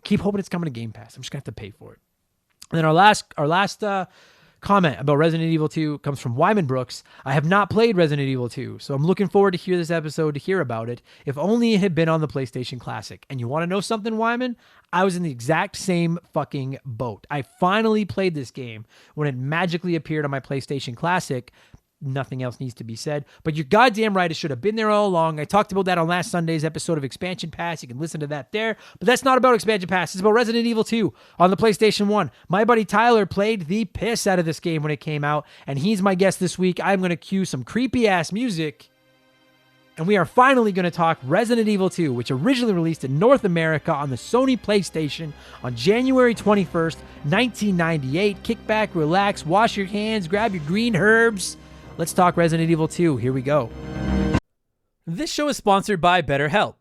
Speaker 1: Keep hoping it's coming to Game Pass. I'm just gonna have to pay for it. And then our last comment about Resident Evil 2 comes from Wyman Brooks. I have not played Resident Evil 2, so I'm looking forward to hear this episode to hear about it. If only it had been on the PlayStation Classic. And you want to know something, Wyman? I was in the exact same fucking boat. I finally played this game when it magically appeared on my PlayStation Classic. Nothing else needs to be said. But you're goddamn right, it should have been there all along. I talked about that on last Sunday's episode of Expansion Pass. You can listen to that there. But that's not about Expansion Pass. It's about Resident Evil 2 on the PlayStation 1. My buddy Tyler played the piss out of this game when it came out, and he's my guest this week. I'm going to cue some creepy-ass music, and we are finally going to talk Resident Evil 2, which originally released in North America on the Sony PlayStation on January 21st, 1998. Kick back, relax, wash your hands, grab your green herbs. Let's talk Resident Evil 2. Here we go. This show is sponsored by BetterHelp.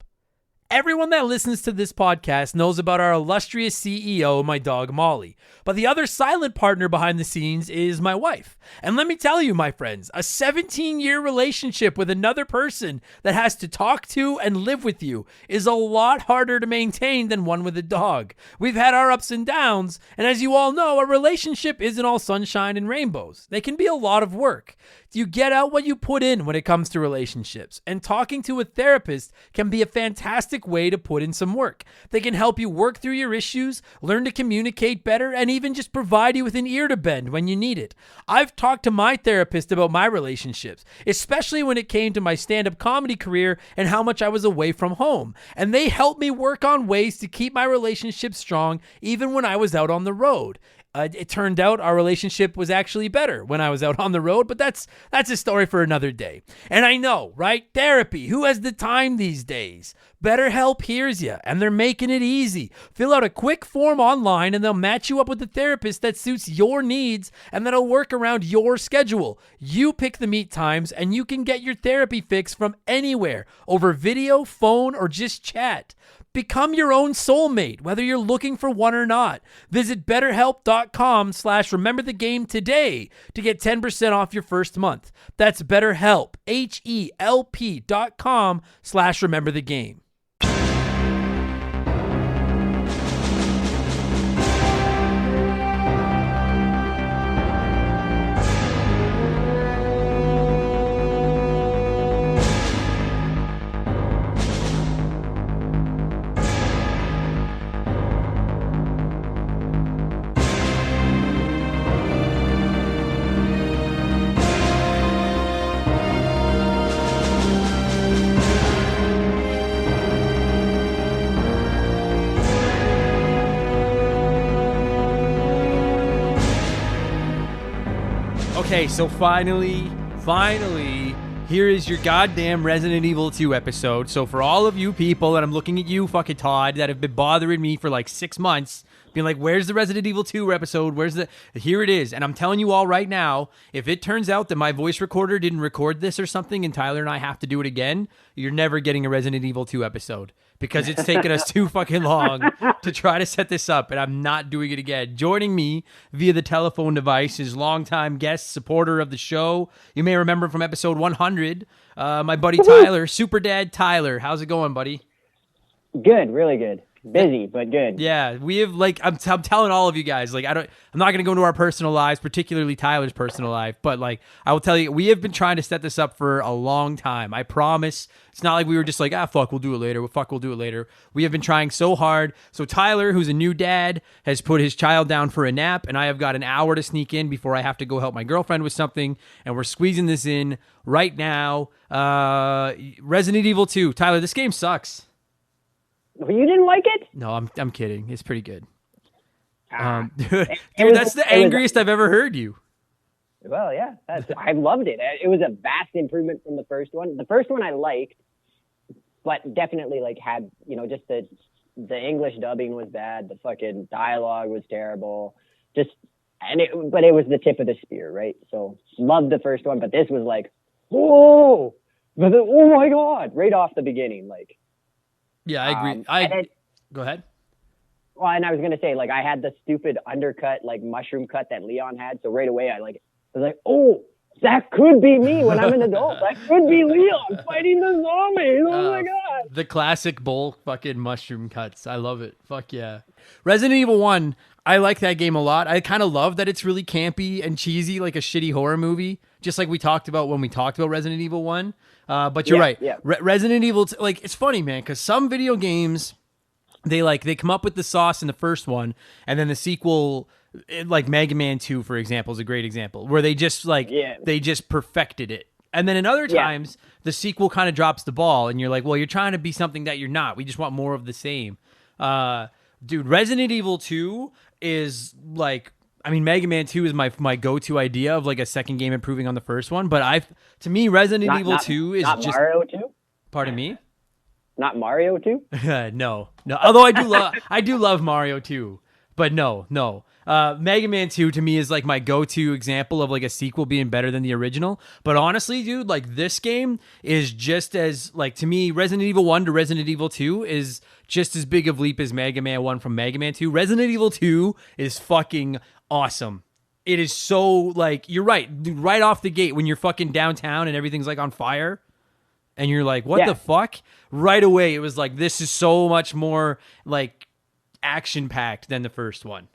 Speaker 1: Everyone that listens to this podcast knows about our illustrious CEO, my dog Molly. But the other silent partner behind the scenes is my wife. And let me tell you, my friends, a 17-year relationship with another person that has to talk to and live with you is a lot harder to maintain than one with a dog. We've had our ups and downs, and as you all know, a relationship isn't all sunshine and rainbows. They can be a lot of work. You get out what you put in when it comes to relationships, and talking to a therapist can be a fantastic way to put in some work. They can help you work through your issues, learn to communicate better, and even just provide you with an ear to bend when you need it. I've talked to my therapist about my relationships, especially when it came to my stand-up comedy career and how much I was away from home, and they helped me work on ways to keep my relationship strong even when I was out on the road. It turned out our relationship was actually better when I was out on the road, but that's a story for another day. And I know, right? Therapy. Who has the time these days? BetterHelp hears you, and they're making it easy. Fill out a quick form online, and they'll match you up with a therapist that suits your needs and that'll work around your schedule. You pick the meet times, and you can get your therapy fix from anywhere, over video, phone, or just chat. Become your own soulmate, whether you're looking for one or not. Visit BetterHelp.com/rememberthegame today to get 10% off your first month. That's BetterHelp, HELP.com/rememberthegame. Okay, so finally, here is your goddamn Resident Evil 2 episode. So for all of you people, and I'm looking at you, fucking Todd, that have been bothering me for like 6 months, being like, where's the Resident Evil 2 episode? Here it is. And I'm telling you all right now, if it turns out that my voice recorder didn't record this or something and Tyler and I have to do it again, you're never getting a Resident Evil 2 episode. Because it's taken us too fucking long to try to set this up, and I'm not doing it again. Joining me via the telephone device is longtime guest, supporter of the show. You may remember from episode 100, my buddy Tyler, Super Dad Tyler. How's it going, buddy?
Speaker 2: Good, really good. Busy, but good.
Speaker 1: Yeah, we have like I'm telling all of you guys like I'm not going to go into our personal lives, particularly Tyler's personal life, but like I will tell you we have been trying to set this up for a long time. I promise. It's not like we were just like, fuck, we'll do it later. We'll do it later. We have been trying so hard. So Tyler, who's a new dad, has put his child down for a nap, and I have got an hour to sneak in before I have to go help my girlfriend with something, and we're squeezing this in right now. Resident Evil 2. Tyler, this game sucks.
Speaker 2: You didn't like it?
Speaker 1: No, I'm kidding. It's pretty good.
Speaker 2: It
Speaker 1: Dude, that's the angriest I've ever heard you.
Speaker 2: Well, yeah, I loved it. It was a vast improvement from the first one. The first one I liked, but definitely like had, just the English dubbing was bad. The fucking dialogue was terrible. But it was the tip of the spear, right? So loved the first one, but this was like, oh my God, right off the beginning, like.
Speaker 1: Yeah, I agree. Go ahead.
Speaker 2: Well, and I was gonna say, like, I had the stupid undercut, like mushroom cut that Leon had. So right away, I was like, oh, that could be me when I'm an adult. That could be Leon fighting the zombies. Oh my God.
Speaker 1: The classic bowl fucking mushroom cuts. I love it. Fuck yeah. Resident Evil 1, I like that game a lot. I kind of love that it's really campy and cheesy, like a shitty horror movie, just like we talked about when we talked about Resident Evil 1. But you're right.
Speaker 2: Yeah.
Speaker 1: Resident Evil, like, it's funny, man, because some video games, they come up with the sauce in the first one, and then the sequel, like Mega Man 2, for example, is a great example, where they just they just perfected it. And then in other times, the sequel kind of drops the ball, and you're like, well, you're trying to be something that you're not. We just want more of the same. Dude, Resident Evil 2 is like, I mean, Mega Man 2 is my go-to idea of like a second game improving on the first one. But to me, Resident Evil 2 is
Speaker 2: not
Speaker 1: just
Speaker 2: Mario 2.
Speaker 1: Pardon me?
Speaker 2: Not Mario 2?
Speaker 1: No. Although I do love Mario 2, but no. Mega Man 2 to me is like my go-to example of like a sequel being better than the original. But honestly, dude, like this game is just as like, to me, Resident Evil 1 to Resident Evil 2 is just as big of leap as Mega Man 1 from Mega Man 2. Resident Evil 2 is fucking awesome. It is so like, you're right, dude, right off the gate when you're fucking downtown and everything's like on fire and you're like, what the fuck? Right away, it was like, this is so much more like action packed than the first one.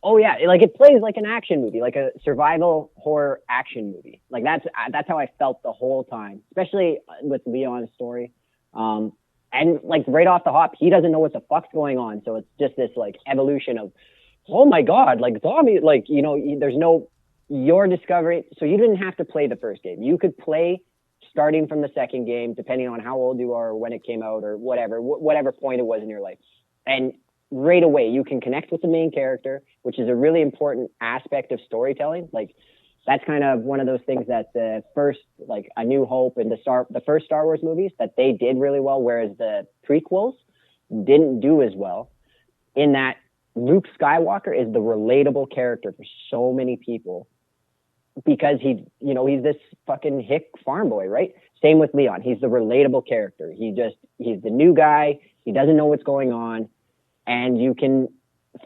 Speaker 2: Oh yeah, like it plays like an action movie, like a survival horror action movie. Like that's how I felt the whole time, especially with Leon's story. And like right off the hop, he doesn't know what the fuck's going on, so it's just this like evolution of, oh my God, like zombie, like there's no you're discovering. So you didn't have to play the first game. You could play starting from the second game, depending on how old you are or when it came out or whatever point it was in your life, and right away you can connect with the main character, which is a really important aspect of storytelling. Like that's kind of one of those things that the first, like A New Hope and the first Star Wars movies, that they did really well, whereas the prequels didn't do as well, in that Luke Skywalker is the relatable character for so many people because he's this fucking hick farm boy, right? Same with Leon. He's the relatable character. He's the new guy. He doesn't know what's going on. And you can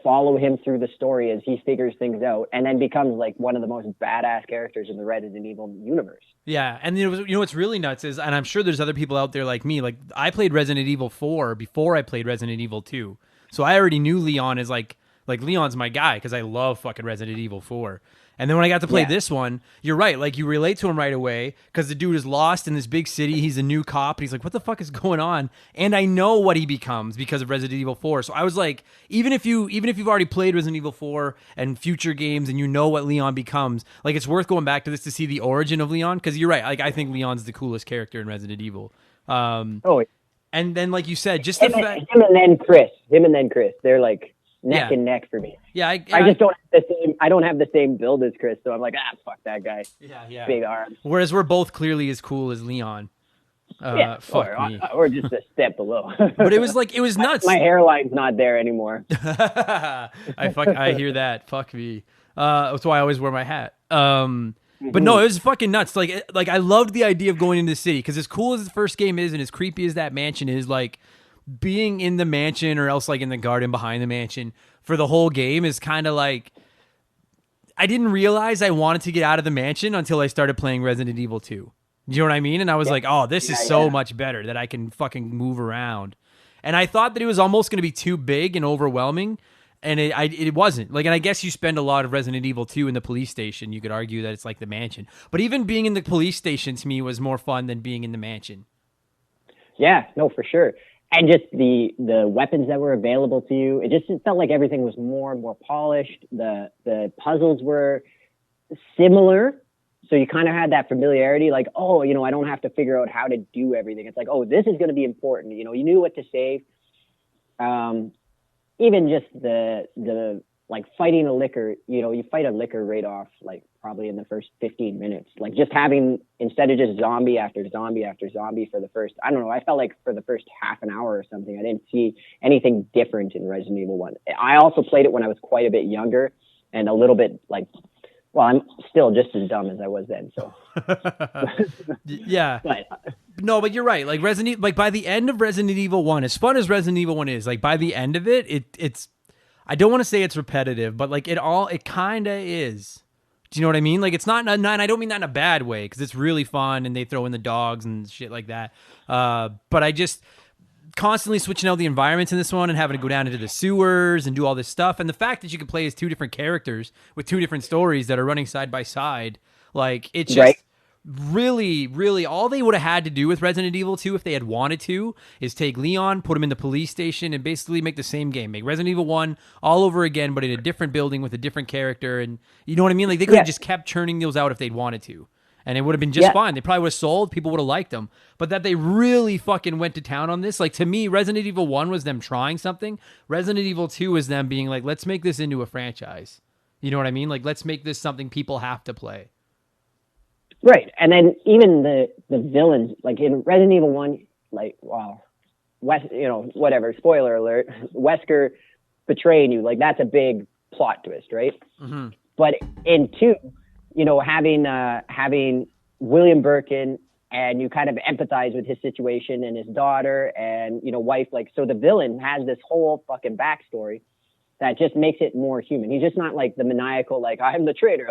Speaker 2: follow him through the story as he figures things out and then becomes like one of the most badass characters in the Resident Evil universe.
Speaker 1: Yeah. And you know what's really nuts is, and I'm sure there's other people out there like me, like I played Resident Evil 4 before I played Resident Evil 2. So I already knew Leon is like Leon's my guy because I love fucking Resident Evil 4. And then when I got to play this one, you're right. Like you relate to him right away because the dude is lost in this big city. He's a new cop. And he's like, what the fuck is going on? And I know what he becomes because of Resident Evil 4. So I was like, even if you've already played Resident Evil 4 and future games and you know what Leon becomes, like it's worth going back to this to see the origin of Leon. Because you're right. Like I think Leon's the coolest character in Resident Evil. And then like you said, just
Speaker 2: him and then Chris, they're like neck and neck for me.
Speaker 1: Yeah,
Speaker 2: I just don't have the same. I don't have the same build as Chris, so I'm like, fuck that guy.
Speaker 1: Yeah.
Speaker 2: Big arms.
Speaker 1: Whereas we're both clearly as cool as Leon. Fuck me.
Speaker 2: Or just a step below.
Speaker 1: But it was nuts.
Speaker 2: My hairline's not there anymore.
Speaker 1: I hear that. Fuck me. That's why I always wear my hat. But no, it was fucking nuts. Like I loved the idea of going into the city because as cool as the first game is and as creepy as that mansion is, like being in the mansion or else like in the garden behind the mansion for the whole game is kind of like, I didn't realize I wanted to get out of the mansion until I started playing Resident Evil 2. Do you know what I mean? And I was like, oh, this is so much better that I can fucking move around. And I thought that it was almost going to be too big and overwhelming. And it wasn't. Like, and I guess you spend a lot of Resident Evil 2 in the police station. You could argue that it's like the mansion. But even being in the police station to me was more fun than being in the mansion.
Speaker 2: Yeah, no, for sure. And just the weapons that were available to you, it felt like everything was more and more polished. The puzzles were similar. So you kind of had that familiarity, like, oh, I don't have to figure out how to do everything. It's like, oh, this is going to be important. You knew what to save. Even just the like fighting a liquor, you fight a liquor right off, like probably in the first 15 minutes, like just having, instead of just zombie after zombie after zombie for the first, I don't know, I felt like for the first half an hour or something, I didn't see anything different in Resident Evil 1. I also played it when I was quite a bit younger and a little bit like, well, I'm still just as dumb as I was then. So
Speaker 1: yeah, but you're right. Like like by the end of Resident Evil 1, as fun as Resident Evil 1 is, like by the end of it's, I don't want to say it's repetitive, but like it kind of is. Do you know what I mean? Like it's not, and I don't mean that in a bad way, because it's really fun and they throw in the dogs and shit like that. But I just constantly switching out the environments in this one and having to go down into the sewers and do all this stuff. And the fact that you can play as two different characters with two different stories that are running side by side, like it's just
Speaker 2: right.
Speaker 1: Really, really all they would have had to do with Resident Evil 2 if they had wanted to is take Leon, put him in the police station, and basically make the same game. Make Resident Evil 1 all over again, but in a different building with a different character. And you know what I mean? Like they could have just kept churning those out if they'd wanted to. And it would have been just fine. They probably would have sold. People would have liked them. But that they really fucking went to town on this. Like, to me, Resident Evil 1 was them trying something. Resident Evil 2 was them being like, let's make this into a franchise. You know what I mean? Like, let's make this something people have to play.
Speaker 2: Right. And then even the villains, like in Resident Evil 1, like, wow, whatever, spoiler alert, Wesker betraying you, like, that's a big plot twist, right? Mm-hmm. But in 2, having William Birkin, and you kind of empathize with his situation and his daughter and, wife, like, so the villain has this whole fucking backstory that just makes it more human. He's just not like the maniacal, like, I'm the traitor,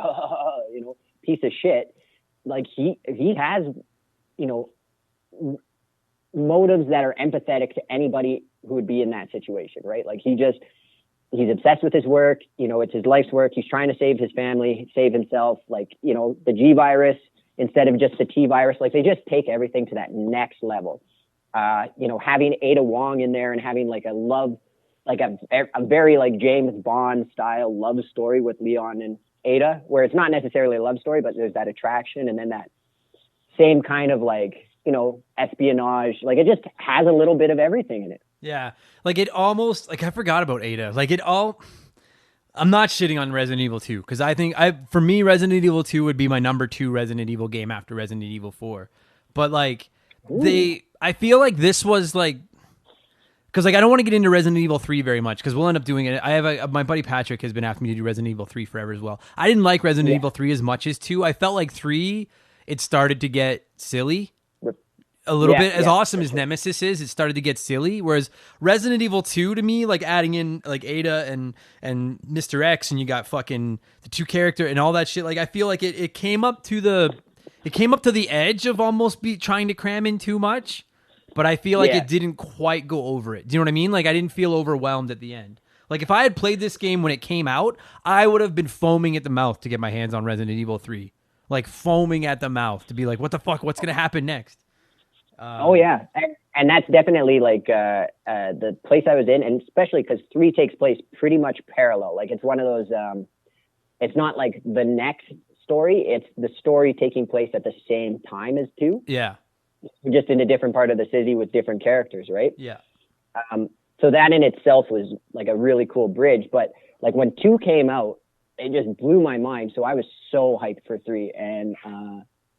Speaker 2: piece of shit. Like he has, motives that are empathetic to anybody who would be in that situation, right? Like he's obsessed with his work. It's his life's work. He's trying to save his family, save himself. Like, the G virus instead of just the T virus, like they just take everything to that next level. Having Ada Wong in there and having like a love, like a very like James Bond style love story with Leon and Ada, where it's not necessarily a love story, but there's that attraction. And then that same kind of like, espionage, like it just has a little bit of everything in it.
Speaker 1: Yeah. Like it almost, like I forgot about Ada. Like I'm not shitting on Resident Evil 2 because I think for me, Resident Evil 2 would be my number 2 Resident Evil game after Resident Evil 4. But like I feel like this was like, because like I don't want to get into Resident Evil 3 very much because we'll end up doing it. I have my buddy Patrick has been asking me to do Resident Evil 3 forever as well. I didn't like Resident Evil 3 as much as 2. I felt like 3, it started to get silly a little bit. As awesome as Nemesis is, it started to get silly. Whereas Resident Evil 2 to me, like adding in like Ada and Mr. X, and you got fucking the 2 character and all that shit. Like I feel like it came up to the edge of almost trying to cram in too much. But I feel like it didn't quite go over it. Do you know what I mean? Like, I didn't feel overwhelmed at the end. Like, if I had played this game when it came out, I would have been foaming at the mouth to get my hands on Resident Evil 3. Like, foaming at the mouth to be like, what the fuck? What's going to happen next?
Speaker 2: Oh, yeah. And that's definitely, like, the place I was in, and especially because 3 takes place pretty much parallel. Like, it's one of those, it's not like the next story. It's the story taking place at the same time as 2.
Speaker 1: Yeah.
Speaker 2: Just in a different part of the city with different characters, right?
Speaker 1: Yeah.
Speaker 2: So that in itself was like a really cool bridge. But like when 2 came out, it just blew my mind. So I was so hyped for 3. And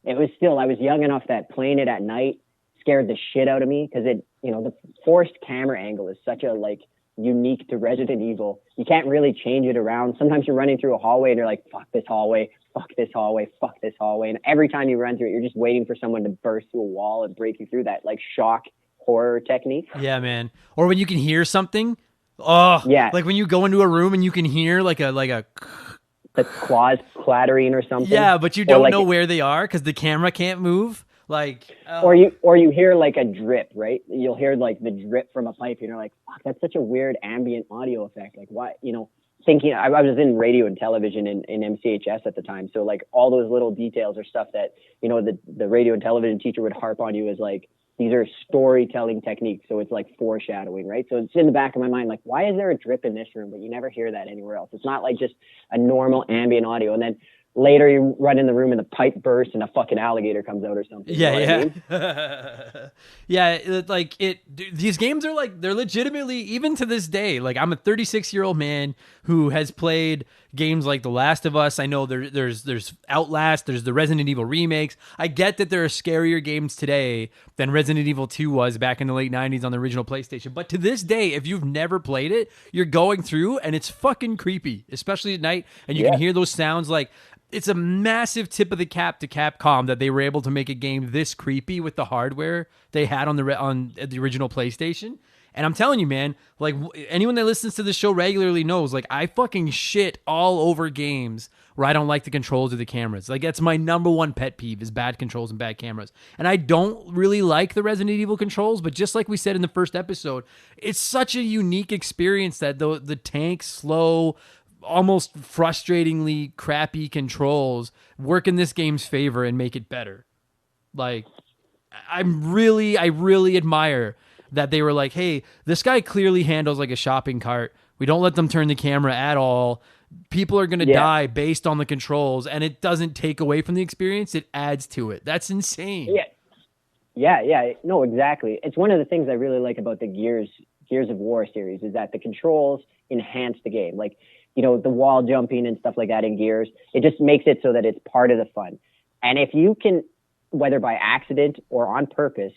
Speaker 2: it was still, I was young enough that playing it at night scared the shit out of me because the forced camera angle is such a like unique to Resident Evil. You can't really change it around. Sometimes you're running through a hallway and you're like, fuck this hallway. Fuck this hallway, fuck this hallway. And every time you run through it, you're just waiting for someone to burst through a wall and break you through that like shock horror technique.
Speaker 1: Yeah, man. Or when you can hear something. Oh, yeah. Like when you go into a room and you can hear like a
Speaker 2: the claws clattering or something.
Speaker 1: Yeah, but you don't know where they are because the camera can't move. Like,
Speaker 2: or you hear like a drip, right? You'll hear like the drip from a pipe, and you're like, fuck, that's such a weird ambient audio effect. Like, why, thinking, I was in radio and television in MCHS at the time. So like all those little details are stuff that, the radio and television teacher would harp on you as like, these are storytelling techniques. So it's like foreshadowing, right? So it's in the back of my mind, like, why is there a drip in this room, but you never hear that anywhere else? It's not like just a normal ambient audio. And then later you run in the room and the pipe bursts and a fucking alligator comes out or something.
Speaker 1: Yeah,
Speaker 2: you know what
Speaker 1: I mean? Yeah, like these games are like, they're legitimately, even to this day, like I'm a 36-year-old man who has played games like The Last of Us. I know there's Outlast, there's the Resident Evil remakes. I get that there are scarier games today than Resident Evil 2 was back in the late 90s on the original PlayStation. But to this day, if you've never played it, you're going through and it's fucking creepy, especially at night. And you can hear those sounds. Like, it's a massive tip of the cap to Capcom that they were able to make a game this creepy with the hardware they had on the original PlayStation. And I'm telling you, man, like anyone that listens to the show regularly knows, like I fucking shit all over games where I don't like the controls or the cameras. Like that's my number one pet peeve is bad controls and bad cameras. And I don't really like the Resident Evil controls, but just like we said in the first episode, it's such a unique experience that the tank slow, almost frustratingly crappy controls work in this game's favor and make it better. Like I really admire that they were like, hey, this guy clearly handles like a shopping cart. We don't let them turn the camera at all. People are going to die based on the controls, and it doesn't take away from the experience. It adds to it. That's insane.
Speaker 2: Yeah. No, exactly. It's one of the things I really like about the Gears of War series is that the controls enhance the game. Like, the wall jumping and stuff like that in Gears, it just makes it so that it's part of the fun. And if you can, whether by accident or on purpose,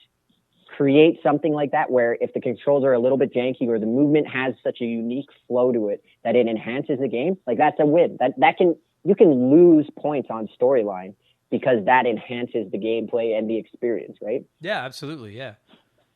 Speaker 2: create something like that where if the controls are a little bit janky or the movement has such a unique flow to it that it enhances the game, like that's a win. You can lose points on storyline because that enhances the gameplay and the experience, right?
Speaker 1: Yeah, absolutely. Yeah.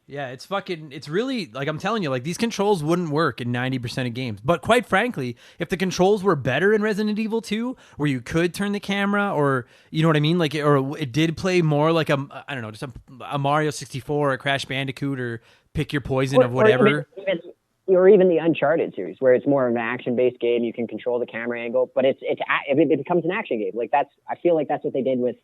Speaker 1: Yeah, it's really, like I'm telling you, like these controls wouldn't work in 90% of games. But quite frankly, if the controls were better in Resident Evil 2, where you could turn the camera or, you know what I mean? Like, or it did play more like just a Mario 64 or a Crash Bandicoot or pick your poison of whatever.
Speaker 2: Or even the Uncharted series, where it's more of an action-based game. You can control the camera angle, but it becomes an action game. Like I feel like that's what they did with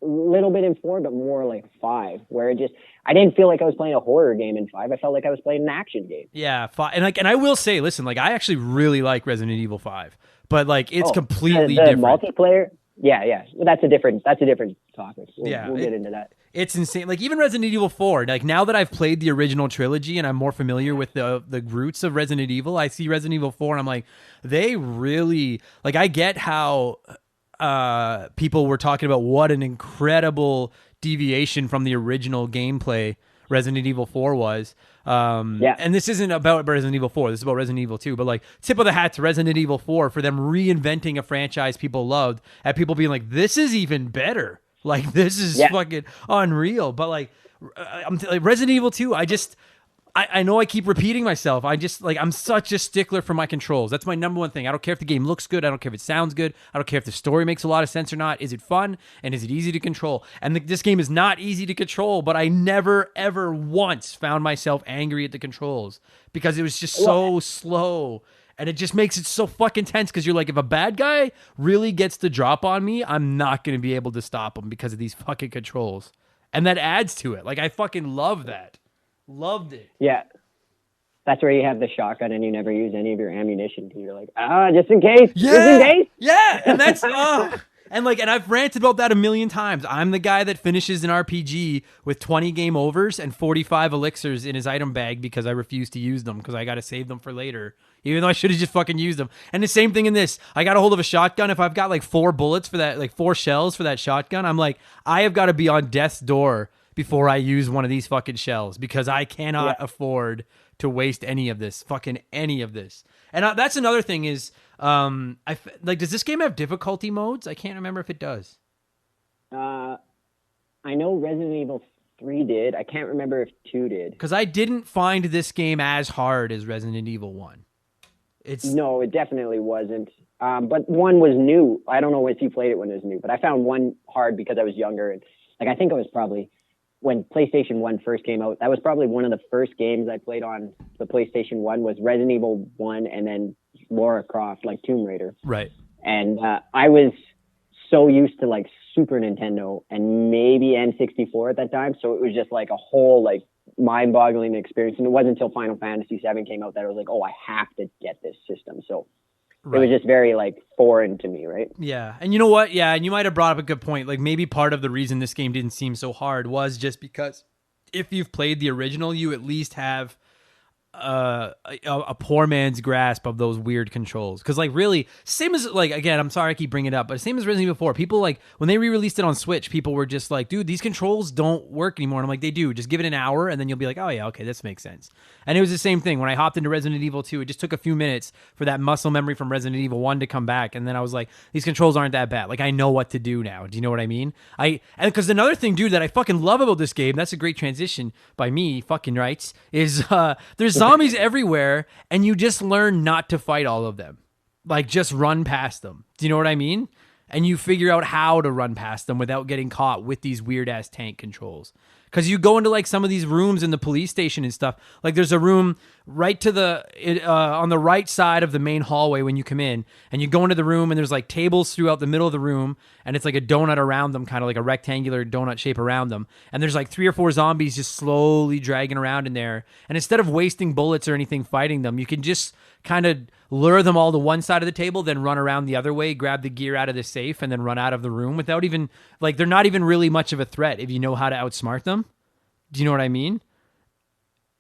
Speaker 2: a little bit in 4, but more like 5, where I didn't feel like I was playing a horror game in 5. I felt like I was playing an action game.
Speaker 1: Yeah, 5, and I will say, listen, like I actually really like Resident Evil 5, but like it's completely different.
Speaker 2: Multiplayer. Yeah. Well, that's a different topic. We'll get into that.
Speaker 1: It's insane. Like even Resident Evil 4, like now that I've played the original trilogy and I'm more familiar with the roots of Resident Evil, I see Resident Evil 4 and I'm like, they really, like I get how people were talking about what an incredible deviation from the original gameplay Resident Evil 4 was. And this isn't about Resident Evil 4. This is about Resident Evil 2. But like tip of the hat to Resident Evil 4 for them reinventing a franchise people loved and people being like, this is even better. Like this is fucking unreal. But like, Resident Evil 2, I know I keep repeating myself. I'm such a stickler for my controls. That's my number one thing. I don't care if the game looks good. I don't care if it sounds good. I don't care if the story makes a lot of sense or not. Is it fun? And is it easy to control? And this game is not easy to control, but I never, ever once found myself angry at the controls because it was just so slow. And it just makes it so fucking tense because you're like, if a bad guy really gets the drop on me, I'm not going to be able to stop him because of these fucking controls. And that adds to it. Like, I fucking love that. Loved it. Yeah.
Speaker 2: That's where you have the shotgun and you never use any of your ammunition. You're like, just in case.
Speaker 1: Yeah.
Speaker 2: Just in case.
Speaker 1: Yeah. And that's, and I've ranted about that a million times. I'm the guy that finishes an RPG with 20 game overs and 45 elixirs in his item bag because I refuse to use them because I got to save them for later, even though I should have just fucking used them. And the same thing in this. I got a hold of a shotgun. If I've got like 4 bullets for that, like 4 shells for that shotgun, I'm like, I have got to be on death's door before I use one of these fucking shells because I cannot afford to waste any of this. And that's another thing is, does this game have difficulty modes? I can't remember if it does.
Speaker 2: I know Resident Evil 3 did. I can't remember if 2 did.
Speaker 1: Because I didn't find this game as hard as Resident Evil 1.
Speaker 2: No, it definitely wasn't. But 1 was new. I don't know if you played it when it was new, but I found 1 hard because I was younger and like, I think it was probably when PlayStation 1 first came out, that was probably one of the first games I played on the PlayStation 1 was Resident Evil 1 and then Lara Croft, like Tomb Raider.
Speaker 1: Right.
Speaker 2: And I was so used to like Super Nintendo and maybe N64 at that time. So it was just like a whole like mind-boggling experience. And it wasn't until Final Fantasy VII came out that I was like, oh, I have to get this system. So it was just very like foreign to me, right?
Speaker 1: Yeah. And you know what? Yeah, and you might have brought up a good point. Like maybe part of the reason this game didn't seem so hard was just because if you've played the original, you at least have a poor man's grasp of those weird controls. Because like really, same as like, again, I'm sorry I keep bringing it up, but same as Resident Evil 4, people like when they re-released it on Switch, people were just like, dude, these controls don't work anymore. And I'm like, they do. Just give it an hour and then you'll be like, oh yeah, okay, this makes sense. And it was the same thing when I hopped into Resident Evil 2. It just took a few minutes for that muscle memory from Resident Evil 1 to come back, and then I was like, these controls aren't that bad. Like I know what to do now. Do you know what I mean? And because another thing, dude, that I fucking love about this game, that's a great transition by me, fucking rights, is there's zombies everywhere, and you just learn not to fight all of them. Like just run past them. Do you know what I mean? And you figure out how to run past them without getting caught with these weird ass tank controls. Because you go into like some of these rooms in the police station and stuff. Like there's a room right to the on the right side of the main hallway when you come in, and you go into the room and there's like tables throughout the middle of the room, and it's like a donut around them, kind of like a rectangular donut shape around them. And there's like 3 or 4 zombies just slowly dragging around in there. And instead of wasting bullets or anything fighting them, you can just kind of lure them all to one side of the table, then run around the other way, grab the gear out of the safe, and then run out of the room without even, like, they're not even really much of a threat if you know how to outsmart them. Do you know what I mean?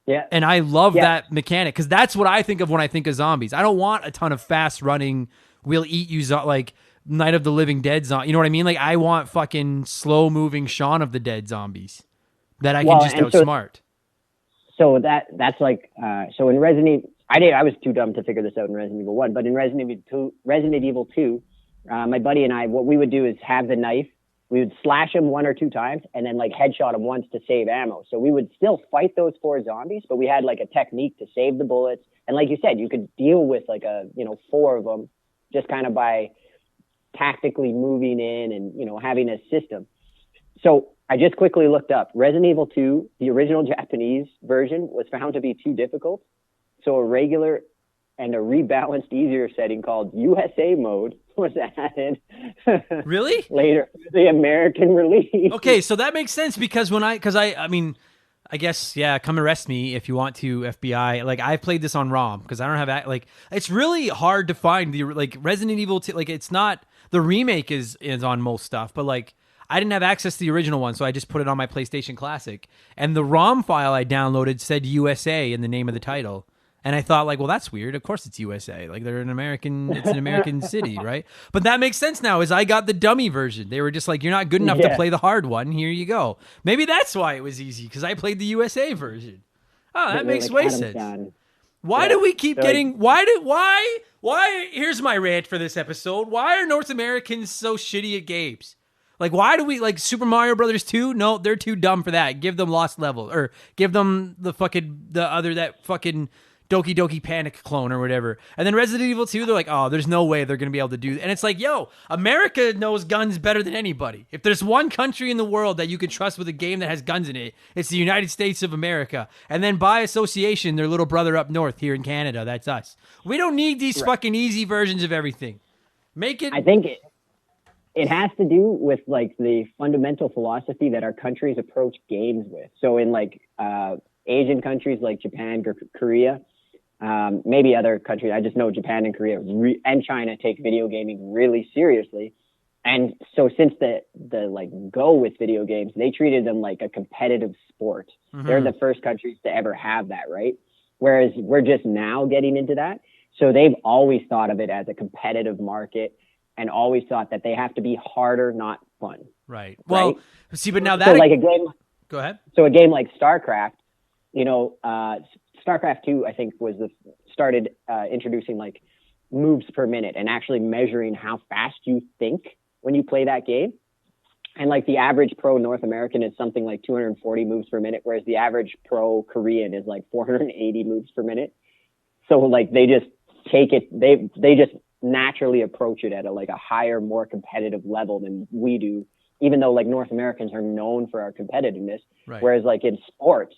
Speaker 2: Yeah.
Speaker 1: And I love that mechanic, because that's what I think of when I think of zombies. I don't want a ton of fast running, we'll eat you, like Night of the Living Dead zombie. You know what I mean? Like, I want fucking slow moving Shaun of the Dead zombies that I can just outsmart.
Speaker 2: So that's like, so in Resident I was too dumb to figure this out in Resident Evil 1, but in Resident Evil 2, my buddy and I, what we would do is have the knife. We would slash him 1 or 2 times and then like headshot him once to save ammo. So we would still fight those 4 zombies, but we had like a technique to save the bullets. And like you said, you could deal with like 4 of them just kind of by tactically moving in and, having a system. So I just quickly looked up Resident Evil 2, the original Japanese version was found to be too difficult. So a regular and a rebalanced, easier setting called USA mode was added.
Speaker 1: Really?
Speaker 2: Later, the American release.
Speaker 1: Okay, so that makes sense because I mean, I guess, yeah, come arrest me if you want to, FBI. Like, I've played this on ROM because I don't have, like, it's really hard to find the, like, Resident Evil 2, like, it's not, the remake is on most stuff, but, like, I didn't have access to the original one, so I just put it on my PlayStation Classic. And the ROM file I downloaded said USA in the name of the title. And I thought, like, well, that's weird. Of course it's USA. Like, it's an American city, right? But that makes sense now, is I got the dummy version. They were just like, you're not good enough to play the hard one. Here you go. Maybe that's why it was easy, because I played the USA version. Oh, that makes way sense. Why do we keep getting, why, here's my rant for this episode. Why are North Americans so shitty at games? Like, why do we, like, Super Mario Brothers 2? No, they're too dumb for that. Give them Lost Level, or give them that fucking Doki Doki Panic clone or whatever. And then Resident Evil 2, they're like, oh, there's no way they're going to be able to do that. And it's like, yo, America knows guns better than anybody. If there's one country in the world that you could trust with a game that has guns in it, it's the United States of America. And then by association, their little brother up north here in Canada, that's us. We don't need these fucking easy versions of everything. Make it...
Speaker 2: I think it has to do with, like, the fundamental philosophy that our countries approach games with. So in, like, Asian countries like Japan, Korea, maybe other countries, I just know Japan and Korea and China take video gaming really seriously. And so since the like go with video games, they treated them like a competitive sport. Mm-hmm. They're the first countries to ever have that, right? Whereas we're just now getting into that. So they've always thought of it as a competitive market and always thought that they have to be harder, not fun.
Speaker 1: Right. Well, see, but now that...
Speaker 2: So like a game...
Speaker 1: Go ahead.
Speaker 2: So a game like StarCraft, StarCraft 2, I think, started introducing like moves per minute and actually measuring how fast you think when you play that game. And like the average pro North American is something like 240 moves per minute, whereas the average pro Korean is like 480 moves per minute. So like they just take it, they just naturally approach it at a higher, more competitive level than we do even though like North Americans are known for our competitiveness,
Speaker 1: Right.
Speaker 2: whereas like in sports,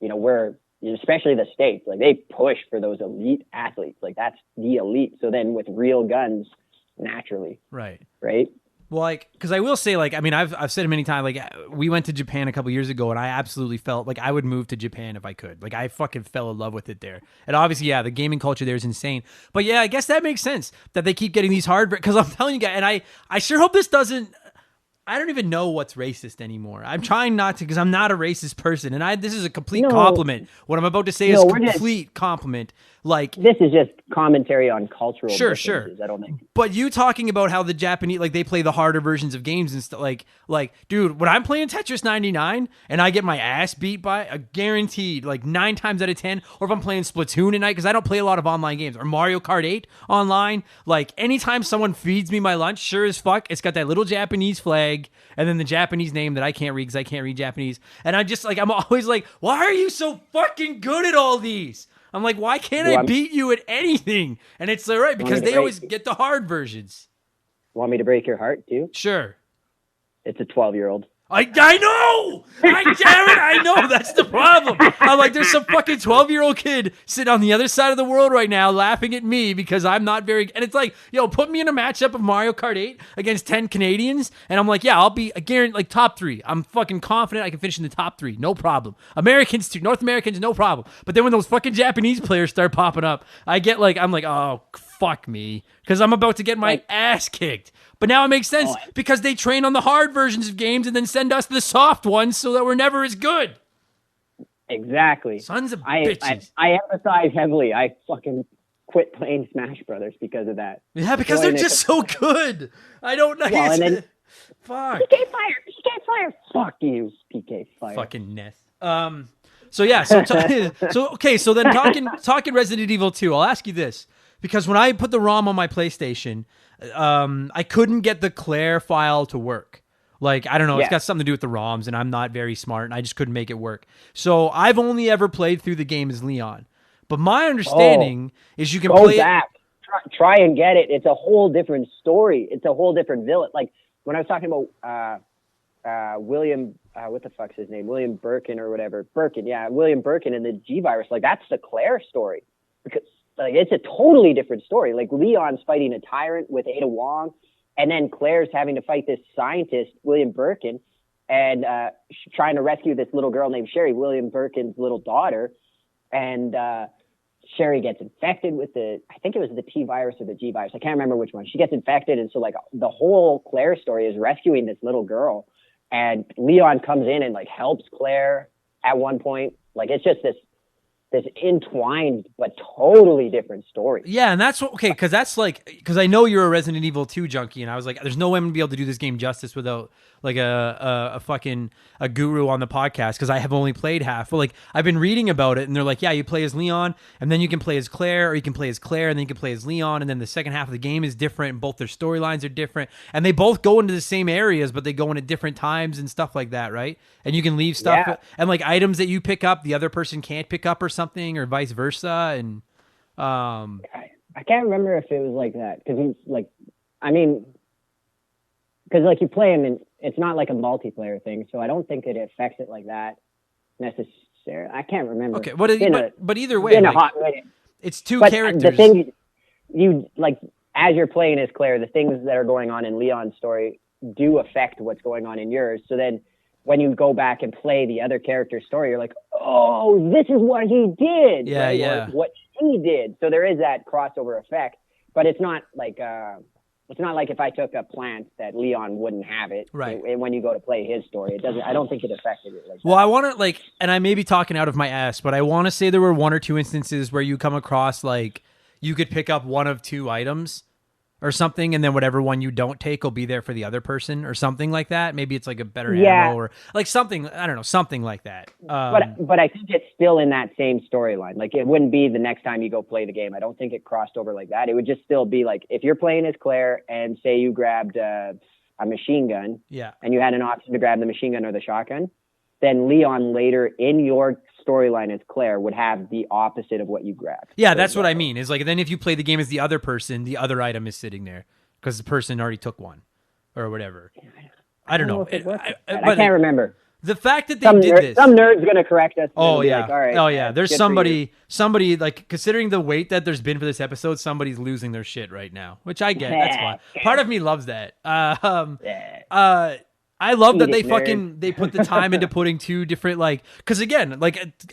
Speaker 2: we're, especially the States, like they push for those elite athletes. Like that's the elite. So then with real guns, naturally.
Speaker 1: Right. Well, like, because I will say, like, I mean, I've said it many times. Like, we went to Japan a couple years ago, and I absolutely felt like I would move to Japan if I could. Like, I fucking fell in love with it there. And obviously, yeah, the gaming culture there is insane. But yeah, I guess that makes sense that they keep getting these hard. Because I'm telling you guys, and I sure hope this doesn't. I don't even know what's racist anymore. I'm trying not to, because I'm not a racist person, and this is a complete compliment. What I'm about to say is complete compliment. Like,
Speaker 2: this is just commentary on cultural
Speaker 1: sure.
Speaker 2: differences. I don't think.
Speaker 1: But you talking about how the Japanese, like, they play the harder versions of games and stuff. Like, dude, when I'm playing Tetris 99 and I get my ass beat by a guaranteed like 9 times out of 10, or if I'm playing Splatoon at night, because I don't play a lot of online games, or Mario Kart 8 online, like anytime someone feeds me my lunch, sure as fuck, it's got that little Japanese flag and then the Japanese name that I can't read because I can't read Japanese. And I'm just like, I'm always like, why are you so fucking good at all these? I'm like, why can't I beat you at anything? And it's all right, because they always get the hard versions.
Speaker 2: Want me to break your heart, too?
Speaker 1: Sure.
Speaker 2: It's a 12-year-old.
Speaker 1: I know! I know! That's the problem. I'm like, there's some fucking 12-year-old kid sitting on the other side of the world right now laughing at me because I'm not very... And it's like, yo, put me in a matchup of Mario Kart 8 against 10 Canadians, and I'm like, yeah, I'll be, again, like, top 3. I'm fucking confident I can finish in the top 3. No problem. Americans, too. North Americans, no problem. But then when those fucking Japanese players start popping up, I get like, I'm like, oh, fuck me. Because I'm about to get my ass kicked. But now it makes sense because they train on the hard versions of games and then send us the soft ones so that we're never as good.
Speaker 2: Exactly.
Speaker 1: Sons of bitches.
Speaker 2: I emphasize heavily. I fucking quit playing Smash Brothers because of that.
Speaker 1: Yeah, because they're just so good. I don't know.
Speaker 2: Well, and then,
Speaker 1: fuck.
Speaker 2: PK Fire. Fuck you, PK Fire.
Speaker 1: Fucking Ness. So yeah. So then talking Resident Evil 2. I'll ask you this. Because when I put the ROM on my PlayStation, I couldn't get the Claire file to work. Like, I don't know, it's got something to do with the ROMs, and I'm not very smart, and I just couldn't make it work. So I've only ever played through the game as Leon. But my understanding is you can play
Speaker 2: back. Try and get it. It's a whole different story. It's a whole different villain. Like, when I was talking about William, what the fuck's his name? William Birkin or whatever. William Birkin and the G-Virus. Like, that's the Claire story. Because... like, it's a totally different story. Like, Leon's fighting a tyrant with Ada Wong, and then Claire's having to fight this scientist, William Birkin, and trying to rescue this little girl named Sherry, William Birkin's little daughter. And Sherry gets infected with I think it was the T-virus or the G-virus. I can't remember which one. She gets infected, and so, like, the whole Claire story is rescuing this little girl. And Leon comes in and, like, helps Claire at one point. Like, it's just this entwined but totally different story.
Speaker 1: Yeah, and that's what, okay, because I know you're a Resident Evil 2 junkie, and I was like, there's no way I'm gonna be able to do this game justice without like a fucking a guru on the podcast, because I have only played half. But like, I've been reading about it, and they're like, yeah, you play as Leon, and then you can play as Claire, or you can play as Claire, and then you can play as Leon, and then the second half of the game is different, and both their storylines are different, and they both go into the same areas, but they go in at different times and stuff like that, right? And you can leave stuff and like items that you pick up, the other person can't pick up or something, or vice versa. And
Speaker 2: I can't remember if it was like that, because he's like, I mean, because like you play him and it's not like a multiplayer thing, so I don't think it affects it like that necessarily. I can't remember.
Speaker 1: Okay, but either way,
Speaker 2: in
Speaker 1: like,
Speaker 2: a hot minute.
Speaker 1: It's two
Speaker 2: but
Speaker 1: characters.
Speaker 2: The thing you like as you're playing as Claire, the things that are going on in Leon's story do affect what's going on in yours. So then when you go back and play the other character's story, you're like, oh, this is what he did.
Speaker 1: Yeah,
Speaker 2: right?
Speaker 1: yeah.
Speaker 2: Or what she did. So there is that crossover effect, but it's not like if I took a plant that Leon wouldn't have it.
Speaker 1: Right.
Speaker 2: And when you go to play his story, it doesn't. I don't think it affected it like that.
Speaker 1: Well, I want to like, and I may be talking out of my ass, but I want to say there were one or two instances where you come across like you could pick up one of two items or something, and then whatever one you don't take will be there for the other person or something like that. Maybe it's like a better ammo or like something, I don't know, something like that.
Speaker 2: But I think it's still in that same storyline. Like, it wouldn't be the next time you go play the game. I don't think it crossed over like that. It would just still be like, if you're playing as Claire and say you grabbed a machine gun, and you had an option to grab the machine gun or the shotgun, then Leon later in your storyline as Claire would have the opposite of what you grabbed.
Speaker 1: Yeah, that's what I mean. Is like, then if you play the game as the other person, the other item is sitting there because the person already took one or whatever. I don't know.
Speaker 2: if it worked. I
Speaker 1: But
Speaker 2: can't remember.
Speaker 1: the fact that they did this.
Speaker 2: Some nerd's gonna correct us.
Speaker 1: Oh
Speaker 2: Be
Speaker 1: yeah.
Speaker 2: like, all right.
Speaker 1: Oh yeah. There's somebody like considering the weight that there's been for this episode, somebody's losing their shit right now, which I get. That's why. Part of me loves that. I love that they put the time into putting two different because again,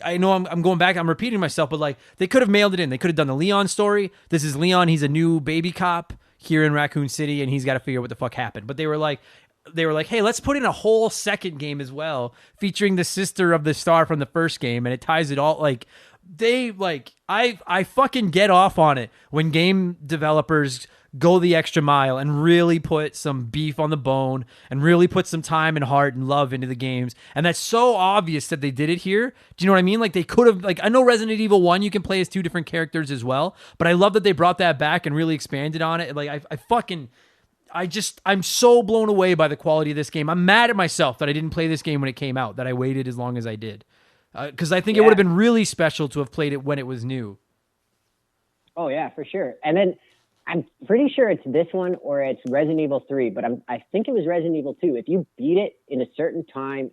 Speaker 1: I know I'm going back, I'm repeating myself, but they could have mailed it in. They could have done the Leon story. This is Leon. He's a new baby cop here in Raccoon City, and he's got to figure out what the fuck happened. But they were like, hey, let's put in a whole second game as well, featuring the sister of the star from the first game, and it ties it all. I fucking get off on it when game developers go the extra mile and really put some beef on the bone and really put some time and heart and love into the games. And that's so obvious that they did it here. Do you know what I mean? They could have, I know Resident Evil 1, you can play as two different characters as well, but I love that they brought that back and really expanded on it. I'm so blown away by the quality of this game. I'm mad at myself that I didn't play this game when it came out, that I waited as long as I did. Because I think it would have been really special to have played it when it was new.
Speaker 2: Oh, yeah, for sure. And then I'm pretty sure it's this one or it's Resident Evil 3, but I think it was Resident Evil 2. If you beat it in a certain time,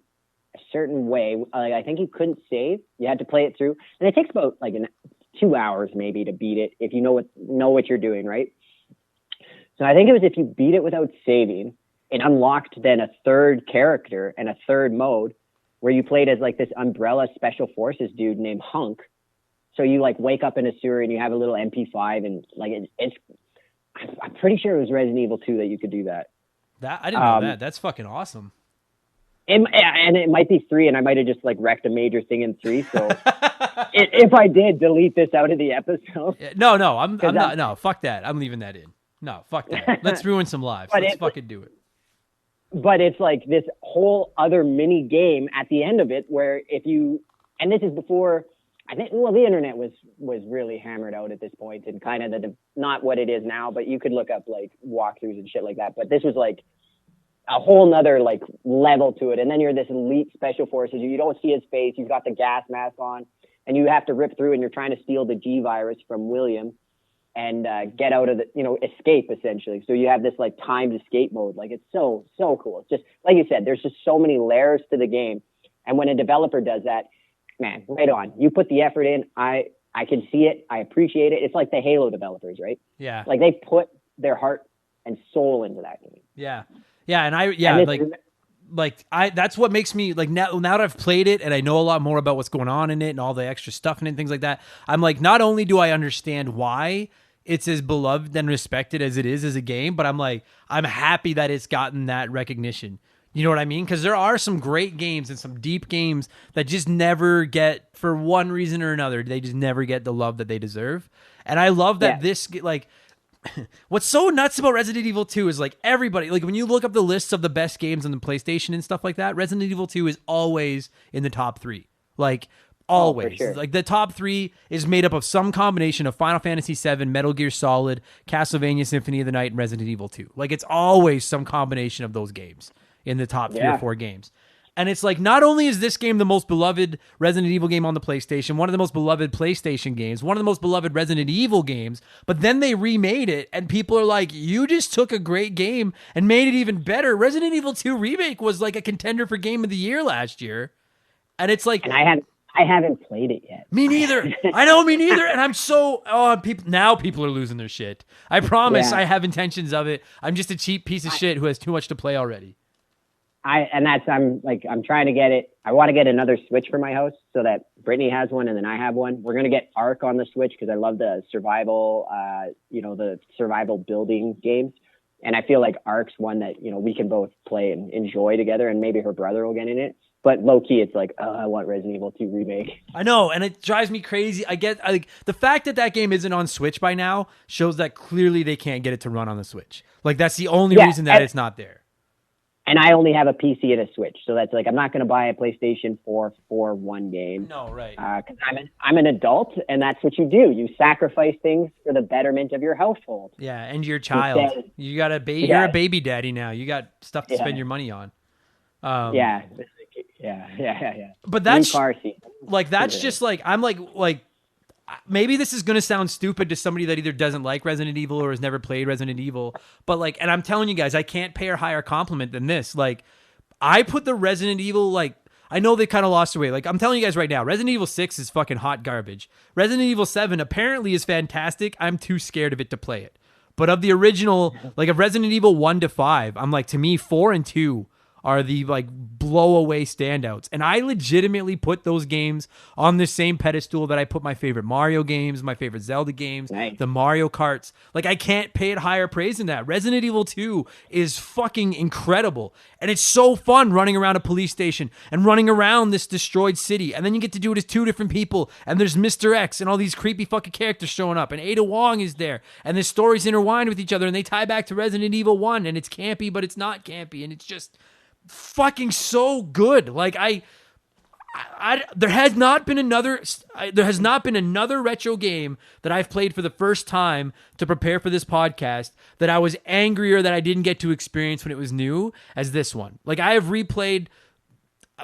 Speaker 2: a certain way, I think you couldn't save. You had to play it through. And it takes about 2 hours maybe to beat it if you know what you're doing, right? So I think it was if you beat it without saving, it unlocked then a third character and a third mode where you played as this Umbrella Special Forces dude named Hunk. So you wake up in a sewer and you have a little MP5 and I'm pretty sure it was Resident Evil 2 that you could do that.
Speaker 1: I didn't know that. That's fucking awesome.
Speaker 2: And it might be 3, and I might have just wrecked a major thing in 3. So if I did, delete this out of the episode.
Speaker 1: No, I'm not. No, fuck that. I'm leaving that in. No, fuck that. Let's ruin some lives. Let's fucking do it.
Speaker 2: But it's this whole other mini game at the end of it where and this is before, I think, the internet was really hammered out at this point and kind of not what it is now, but you could look up walkthroughs and shit like that. But this was a whole nother level to it. And then you're this elite special forces. You don't see his face. You've got the gas mask on and you have to rip through and you're trying to steal the G virus from William and get out of escape essentially. So you have this timed escape mode. It's so cool. It's just, like you said, there's just so many layers to the game. And when a developer does that, man, right on. You put the effort in. I can see it. I appreciate it. It's like the Halo developers, right?
Speaker 1: Yeah.
Speaker 2: They put their heart and soul into that game.
Speaker 1: Yeah. Yeah. And that's what makes me now that I've played it and I know a lot more about what's going on in it and all the extra stuff in it and things like that. I'm not only do I understand why it's as beloved and respected as it is as a game, but I'm happy that it's gotten that recognition. You know what I mean? Because there are some great games and some deep games that just never get, for one reason or another, they just never get the love that they deserve. And I love that this, what's so nuts about Resident Evil 2 is everybody, when you look up the lists of the best games on the PlayStation and stuff like that, Resident Evil 2 is always in the top 3. Always.
Speaker 2: Sure.
Speaker 1: The top 3 is made up of some combination of Final Fantasy VII, Metal Gear Solid, Castlevania Symphony of the Night, and Resident Evil 2. It's always some combination of those games in the top 3 or 4 games. And it's not only is this game the most beloved Resident Evil game on the PlayStation, one of the most beloved PlayStation games, one of the most beloved Resident Evil games, but then they remade it and people are you just took a great game and made it even better. Resident Evil 2 Remake was a contender for Game of the Year last year. And it's
Speaker 2: And I haven't played it yet.
Speaker 1: Me neither. I know, me neither. And I'm so people are losing their shit. I promise I have intentions of it. I'm just a cheap piece of shit who has too much to play already. I'm trying to get it. I want to get another Switch for my house so that Brittany has one and then I have one. We're going to get Ark on the Switch because I love the survival, the survival building games. And I feel Ark's one that, we can both play and enjoy together, and maybe her brother will get in it. But low key, it's I want Resident Evil 2 Remake. I know, and it drives me crazy. I get the fact that game isn't on Switch by now shows that clearly they can't get it to run on the Switch. That's the only reason that it's not there.
Speaker 2: And I only have a PC and a Switch, so that's I'm not going to buy a PlayStation 4 for one game.
Speaker 1: No, right?
Speaker 2: Because I'm an adult, and that's what you do. You sacrifice things for the betterment of your household.
Speaker 1: Yeah, and your child. You got a baby. You're a baby daddy now. You got stuff to spend your money on.
Speaker 2: Yeah.
Speaker 1: But that's
Speaker 2: car seat.
Speaker 1: that's just I'm maybe this is going to sound stupid to somebody that either doesn't like Resident Evil or has never played Resident Evil, but like, and I'm telling you guys, I can't pay a higher compliment than this. Like, I put the Resident Evil, like, I know they kind of lost their way. Like, I'm telling you guys right now, Resident Evil 6 is fucking hot garbage. Resident Evil 7 apparently is fantastic. I'm too scared of it to play it. But of the original, like, of Resident Evil 1 to 5, I'm like, to me, 4 and 2 are the like blow away standouts. And I legitimately put those games on the same pedestal that I put my favorite Mario games, my favorite Zelda games,
Speaker 2: nice.
Speaker 1: the Mario Karts. Like, I can't pay it higher praise than that. Resident Evil 2 is fucking incredible. And it's so fun running around a police station and running around this destroyed city. And then you get to do it as two different people. And there's Mr. X and all these creepy fucking characters showing up. And Ada Wong is there. And the stories intertwined with each other. And they tie back to Resident Evil 1. And it's campy, but it's not campy. And it's just fucking so good. Like, there has not been another retro game that I've played for the first time to prepare for this podcast that I was angrier that I didn't get to experience when it was new as this one. Like, I have replayed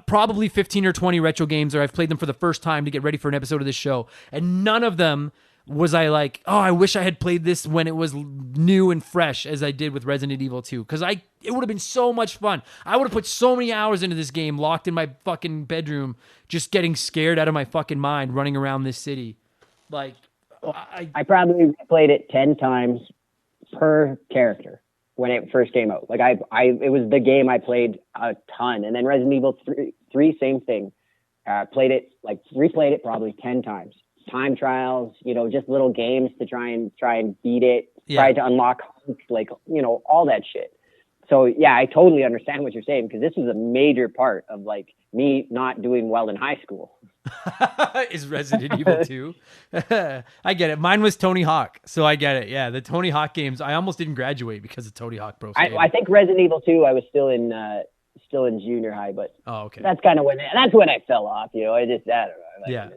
Speaker 1: probably 15 or 20 retro games, or I've played them for the first time to get ready for an episode of this show, and none of them was I like, oh, I wish I had played this when it was new and fresh as I did with Resident Evil 2. Because it would have been so much fun. I would have put so many hours into this game, locked in my fucking bedroom, just getting scared out of my fucking mind, running around this city. Like,
Speaker 2: I probably played it 10 times per character when it first came out. Like, it was the game I played a ton. And then Resident Evil 3 same thing. Replayed it probably 10 times. Time trials, just little games to try and beat it, try to unlock, like, all that shit. So yeah, I totally understand what you're saying, because this was a major part of like me not doing well in high school.
Speaker 1: Is Resident Evil 2? I get it. Mine was Tony Hawk, so I get it. Yeah, the Tony Hawk games. I almost didn't graduate because of Tony Hawk Pro Skater.
Speaker 2: I think Resident Evil 2, I was still in junior high, but that's kind of when I fell off. I don't know.
Speaker 1: Yeah.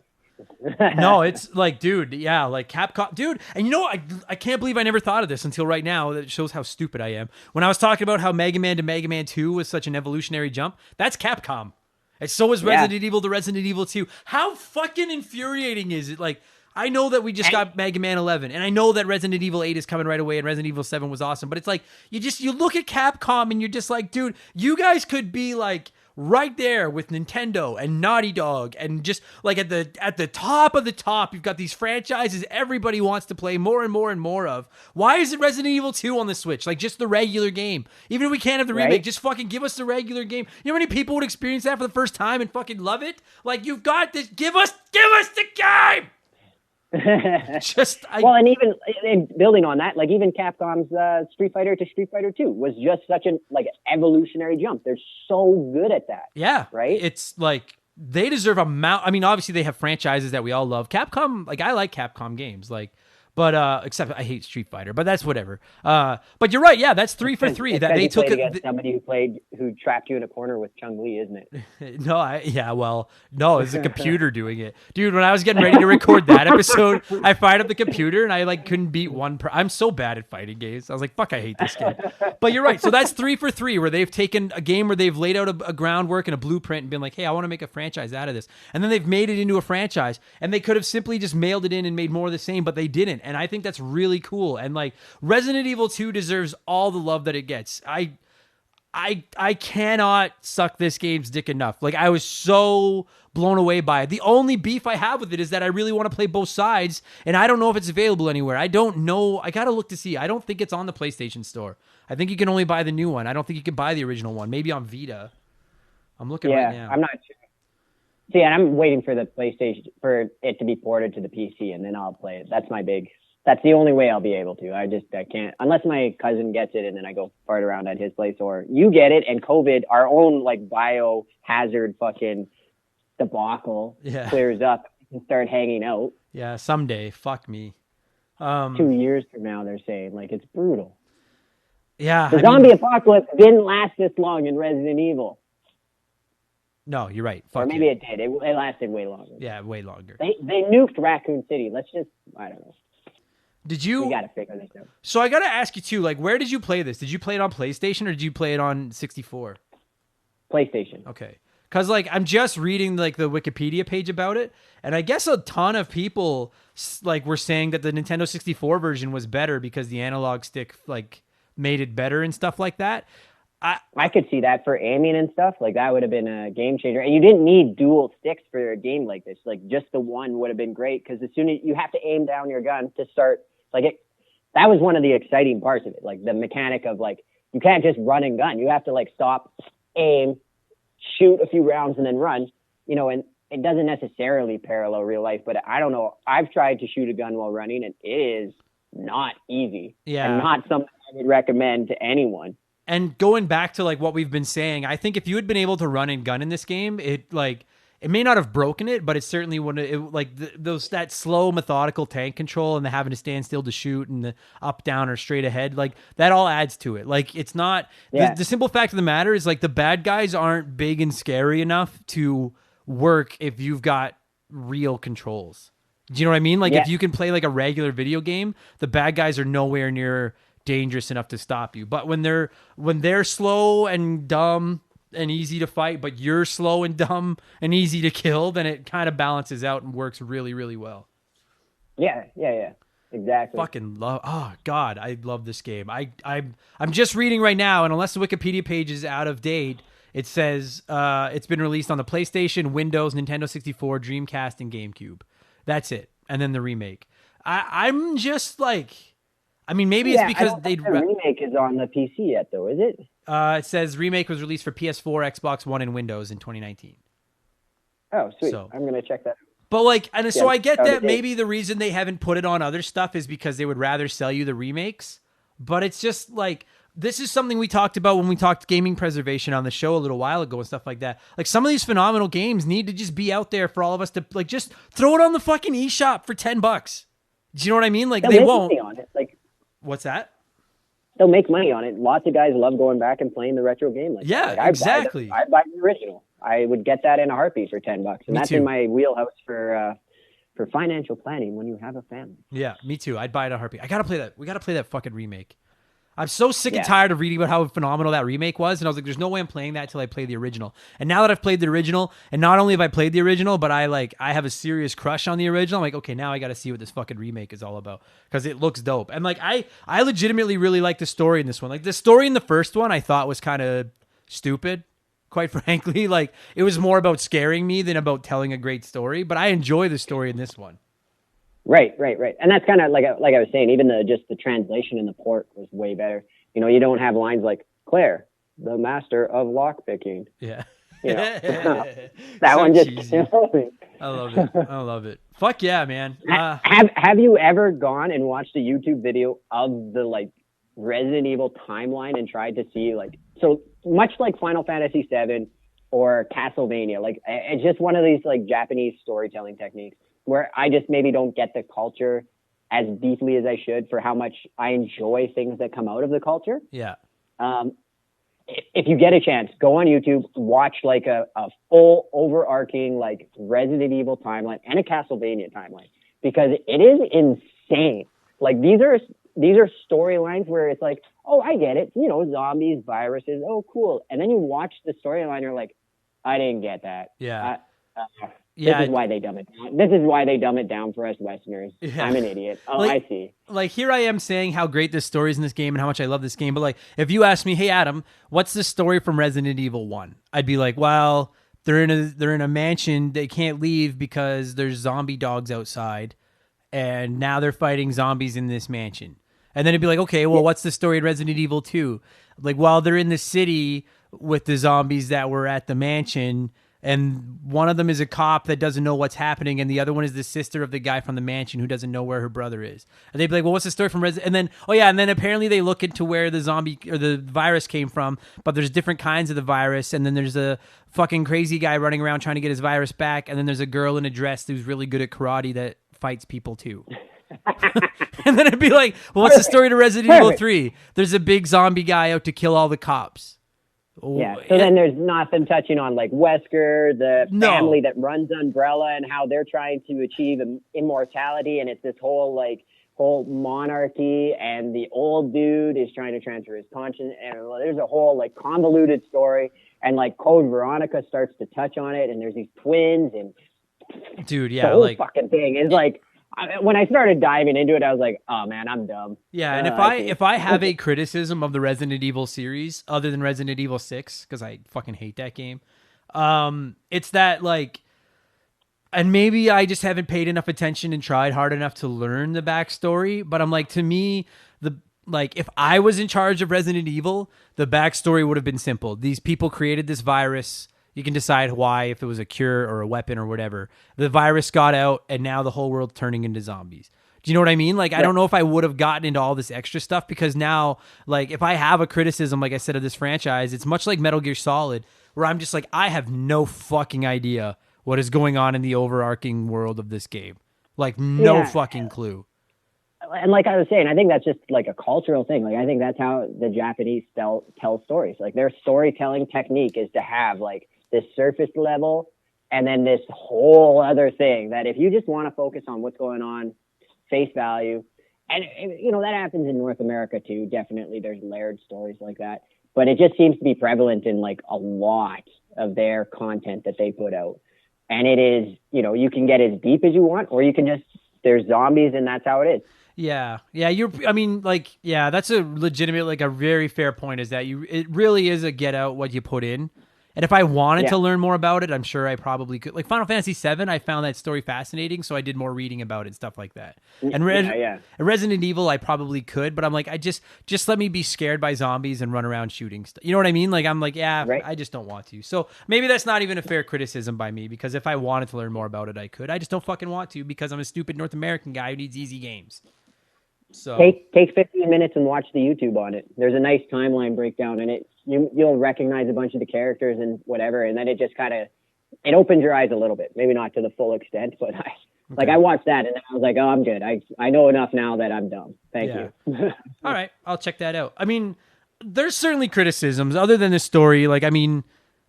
Speaker 1: No, it's like, dude, yeah, like Capcom, dude. And I can't believe I never thought of this until right now. That shows how stupid I am. When I was talking about how Mega Man to Mega Man 2 was such an evolutionary jump, that's Capcom. And so is Resident Evil to Resident Evil 2. How fucking infuriating is it? Like, I know that we just got Mega Man 11, and I know that Resident Evil 8 is coming right away, and Resident Evil 7 was awesome, but it's like, you look at Capcom and you're just like, dude, you guys could be like right there with Nintendo and Naughty Dog, and just like at the top of the top, you've got these franchises everybody wants to play more and more and more of. Why is it Resident Evil 2 on the Switch? Like, just the regular game. Even if we can't have the remake, just fucking give us the regular game. You know how many people would experience that for the first time and fucking love it? Like, you've got this. Give us the game.
Speaker 2: And even building on that, like, even Capcom's Street Fighter to Street Fighter 2 was just such an evolutionary jump. They're so good at that.
Speaker 1: Yeah,
Speaker 2: right.
Speaker 1: It's like they deserve a mount. I mean, obviously they have franchises that we all love. Capcom, like, I like Capcom games, like. But except I hate Street Fighter, but that's whatever. But you're right, yeah, that's 3 for 3. That they took
Speaker 2: against somebody who trapped you in a corner with Chun-Li, isn't it?
Speaker 1: No, it's a computer doing it, dude. When I was getting ready to record that episode, I fired up the computer and I couldn't beat one. I'm so bad at fighting games. I was like, fuck, I hate this game. But you're right. So that's 3 for 3, where they've taken a game where they've laid out a groundwork and a blueprint and been like, hey, I want to make a franchise out of this, and then they've made it into a franchise. And they could have simply just mailed it in and made more of the same, but they didn't. And I think that's really cool. And like, Resident Evil 2 deserves all the love that it gets. I cannot suck this game's dick enough. Like, I was so blown away by it. The only beef I have with it is that I really want to play both sides, and I don't know if it's available anywhere. I don't know. I gotta look to see. I don't think it's on the PlayStation Store. I think you can only buy the new one. I don't think you can buy the original one. Maybe on Vita. I'm looking right now.
Speaker 2: I'm not sure. See, and I'm waiting for the PlayStation, for it to be ported to the PC, and then I'll play it. That's the only way I'll be able to. I can't, unless my cousin gets it and then I go fart around at his place, or you get it and COVID, our own like biohazard fucking debacle clears up and start hanging out.
Speaker 1: Yeah, someday. Fuck me.
Speaker 2: 2 years from now, they're saying, like, it's brutal.
Speaker 1: Yeah.
Speaker 2: The zombie apocalypse didn't last this long in Resident Evil.
Speaker 1: No, you're right.
Speaker 2: Or maybe it did. It lasted way longer.
Speaker 1: Yeah, way longer.
Speaker 2: They nuked Raccoon City. I don't know.
Speaker 1: Did you?
Speaker 2: We gotta figure this out.
Speaker 1: So I gotta ask you too. Like, where did you play this? Did you play it on PlayStation or did you play it on 64?
Speaker 2: PlayStation.
Speaker 1: Okay, Because, like, I'm just reading, like, the Wikipedia page about it, and I guess a ton of people, like, were saying that the Nintendo 64 version was better because the analog stick, like, made it better and stuff like that.
Speaker 2: I could see that for aiming and stuff. Like, that would have been a game changer. And you didn't need dual sticks for a game like this. Like, just the one would have been great, because as soon as you have to aim down your gun to start, like, that was one of the exciting parts of it. Like, the mechanic of, like, you can't just run and gun. You have to, like, stop, aim, shoot a few rounds, and then run, and it doesn't necessarily parallel real life, but I don't know. I've tried to shoot a gun while running, and it is not easy.
Speaker 1: Yeah.
Speaker 2: And not something I would recommend to anyone.
Speaker 1: And going back to, like, what we've been saying, I think if you had been able to run and gun in this game, it may not have broken it, but it certainly wouldn't. That slow, methodical tank control and the having to stand still to shoot and the up, down, or straight ahead, like, that all adds to it. Like, it's not the simple fact of the matter is, like, the bad guys aren't big and scary enough to work if you've got real controls. Do you know what I mean? Like, if you can play like a regular video game, the bad guys are nowhere near dangerous enough to stop you. But when they're slow and dumb and easy to fight, but you're slow and dumb and easy to kill, then it kind of balances out and works really, really well.
Speaker 2: Yeah, exactly.
Speaker 1: Fucking love. Oh God, I love this game. I'm just reading right now, and unless the Wikipedia page is out of date, it says it's been released on the PlayStation, Windows, Nintendo 64, Dreamcast, and GameCube. That's it, and then the remake. I'm just like. I mean, maybe it's because the
Speaker 2: remake is on the PC yet, though, is it?
Speaker 1: It says remake was released for PS4, Xbox One, and Windows in 2019.
Speaker 2: Oh, sweet. So, I'm going to check that out.
Speaker 1: But, like, and so I get that maybe the reason they haven't put it on other stuff is because they would rather sell you the remakes. But it's just, like, this is something we talked about when we talked gaming preservation on the show a little while ago and stuff like that. Like, some of these phenomenal games need to just be out there for all of us to, like, just throw it on the fucking eShop for $10. Do you know what I mean? Like, they won't.
Speaker 2: On it. Like,
Speaker 1: what's that?
Speaker 2: They'll make money on it. Lots of guys love going back and playing the retro game. Like
Speaker 1: exactly.
Speaker 2: I'd buy the original. I would get that in a heartbeat for $10, and that's in my wheelhouse for financial planning when you have a family.
Speaker 1: Yeah, me too. I'd buy it in a heartbeat. I gotta play that. We gotta play that fucking remake. I'm so sick and tired of reading about how phenomenal that remake was, and I was like, "There's no way I'm playing that till I play the original." And now that I've played the original, and not only have I played the original, but I have a serious crush on the original. I'm like, okay, now I got to see what this fucking remake is all about because it looks dope. And like, I legitimately really like the story in this one. Like, the story in the first one, I thought was kind of stupid, quite frankly. Like, it was more about scaring me than about telling a great story. But I enjoy the story in this one.
Speaker 2: Right. And that's kind of like I was saying, even just the translation in the port was way better. You don't have lines like Claire, the master of lockpicking.
Speaker 1: Yeah.
Speaker 2: That
Speaker 1: so
Speaker 2: one just
Speaker 1: cheesy. I love it. Fuck yeah, man.
Speaker 2: Have you ever gone and watched a YouTube video of the like Resident Evil timeline and tried to see so much like Final Fantasy VII or Castlevania, like it's just one of these like Japanese storytelling techniques where I just maybe don't get the culture as deeply as I should for how much I enjoy things that come out of the culture.
Speaker 1: Yeah.
Speaker 2: If you get a chance, go on YouTube, watch like a full overarching like Resident Evil timeline and a Castlevania timeline, because it is insane. Like these are storylines where it's like, oh, I get it. Zombies, viruses. Oh, cool. And then you watch the storyline, you're like, I didn't get that.
Speaker 1: Yeah.
Speaker 2: This is why they dumb it down. This is why they dumb it down for us Westerners. Yeah. I'm an idiot. Oh, I see. Like,
Speaker 1: here I am saying how great this story is in this game and how much I love this game. But, like, if you ask me, hey, Adam, what's the story from Resident Evil 1? I'd be like, well, they're in a mansion. They can't leave because there's zombie dogs outside. And now they're fighting zombies in this mansion. And then it'd be like, okay, well, what's the story in Resident Evil 2? Like, while they're in the city with the zombies that were at the mansion, and one of them is a cop that doesn't know what's happening, and the other one is the sister of the guy from the mansion who doesn't know where her brother is. And they'd be like, well, what's the story from Resident? And then, and then apparently they look into where the zombie or the virus came from, but there's different kinds of the virus, and then there's a fucking crazy guy running around trying to get his virus back, and then there's a girl in a dress who's really good at karate that fights people too. And then it'd be like, well, what's the story to Resident Evil 3? There's a big zombie guy out to kill all the cops.
Speaker 2: Yeah, so then there's nothing touching on like Wesker, the family that runs Umbrella, and how they're trying to achieve immortality, and it's this whole monarchy, and the old dude is trying to transfer his conscience, and there's a whole like convoluted story and like Code Veronica starts to touch on it, and there's these twins, and
Speaker 1: dude,
Speaker 2: the
Speaker 1: yeah,
Speaker 2: whole
Speaker 1: like
Speaker 2: fucking thing is like. When I started diving into it, I was like, "Oh man, I'm dumb."
Speaker 1: yeah, and if I have a criticism of the Resident Evil series other than Resident Evil 6, because I fucking hate that game, it's that like, and maybe I just haven't paid enough attention and tried hard enough to learn the backstory, but I'm like, to me, if I was in charge of Resident Evil, the backstory would have been simple. These people created this virus. You can decide why, if it was a cure or a weapon or whatever. The virus got out, and now the whole world's turning into zombies. Do you know what I mean? Like, I don't know if I would have gotten into all this extra stuff, because now, like, if I have a criticism, like I said, of this franchise, it's much like Metal Gear Solid, where I'm just like, I have no fucking idea what is going on in the overarching world of this game. Like, no fucking clue.
Speaker 2: And like I was saying, I think that's just like a cultural thing. Like, I think that's how the Japanese tell stories. Like, their storytelling technique is to have like this surface level and then this whole other thing that if you just want to focus on what's going on, face value, and you know, that happens in North America too. Definitely there's layered stories like that, but it just seems to be prevalent in like a lot of their content that they put out. And it is, you know, you can get as deep as you want, or you can just, there's zombies and that's how it is.
Speaker 1: Yeah. I mean, like, yeah, that's a legitimate, like a very fair point, is that it really is a get out what you put in. And if I wanted to learn more about it, I'm sure I probably could. Like Final Fantasy VII, I found that story fascinating, so I did more reading about it and stuff like that. And Resident Evil, I probably could, but I'm like, I just let me be scared by zombies and run around shooting stuff. You know what I mean? Like, I'm like, I just don't want to. So maybe that's not even a fair criticism by me, because if I wanted to learn more about it, I could. I just don't fucking want to, because I'm a stupid North American guy who needs easy games. So
Speaker 2: take 15 minutes and watch the YouTube on it. There's a nice timeline breakdown in it. You'll recognize a bunch of the characters and whatever, and then it just kind of, it opens your eyes a little bit. Maybe not to the full extent, but I watched that and then I was like, oh, I'm good. I know enough now that I'm dumb. Thank you.
Speaker 1: All right, I'll check that out. I mean, there's certainly criticisms other than the story. Like, I mean,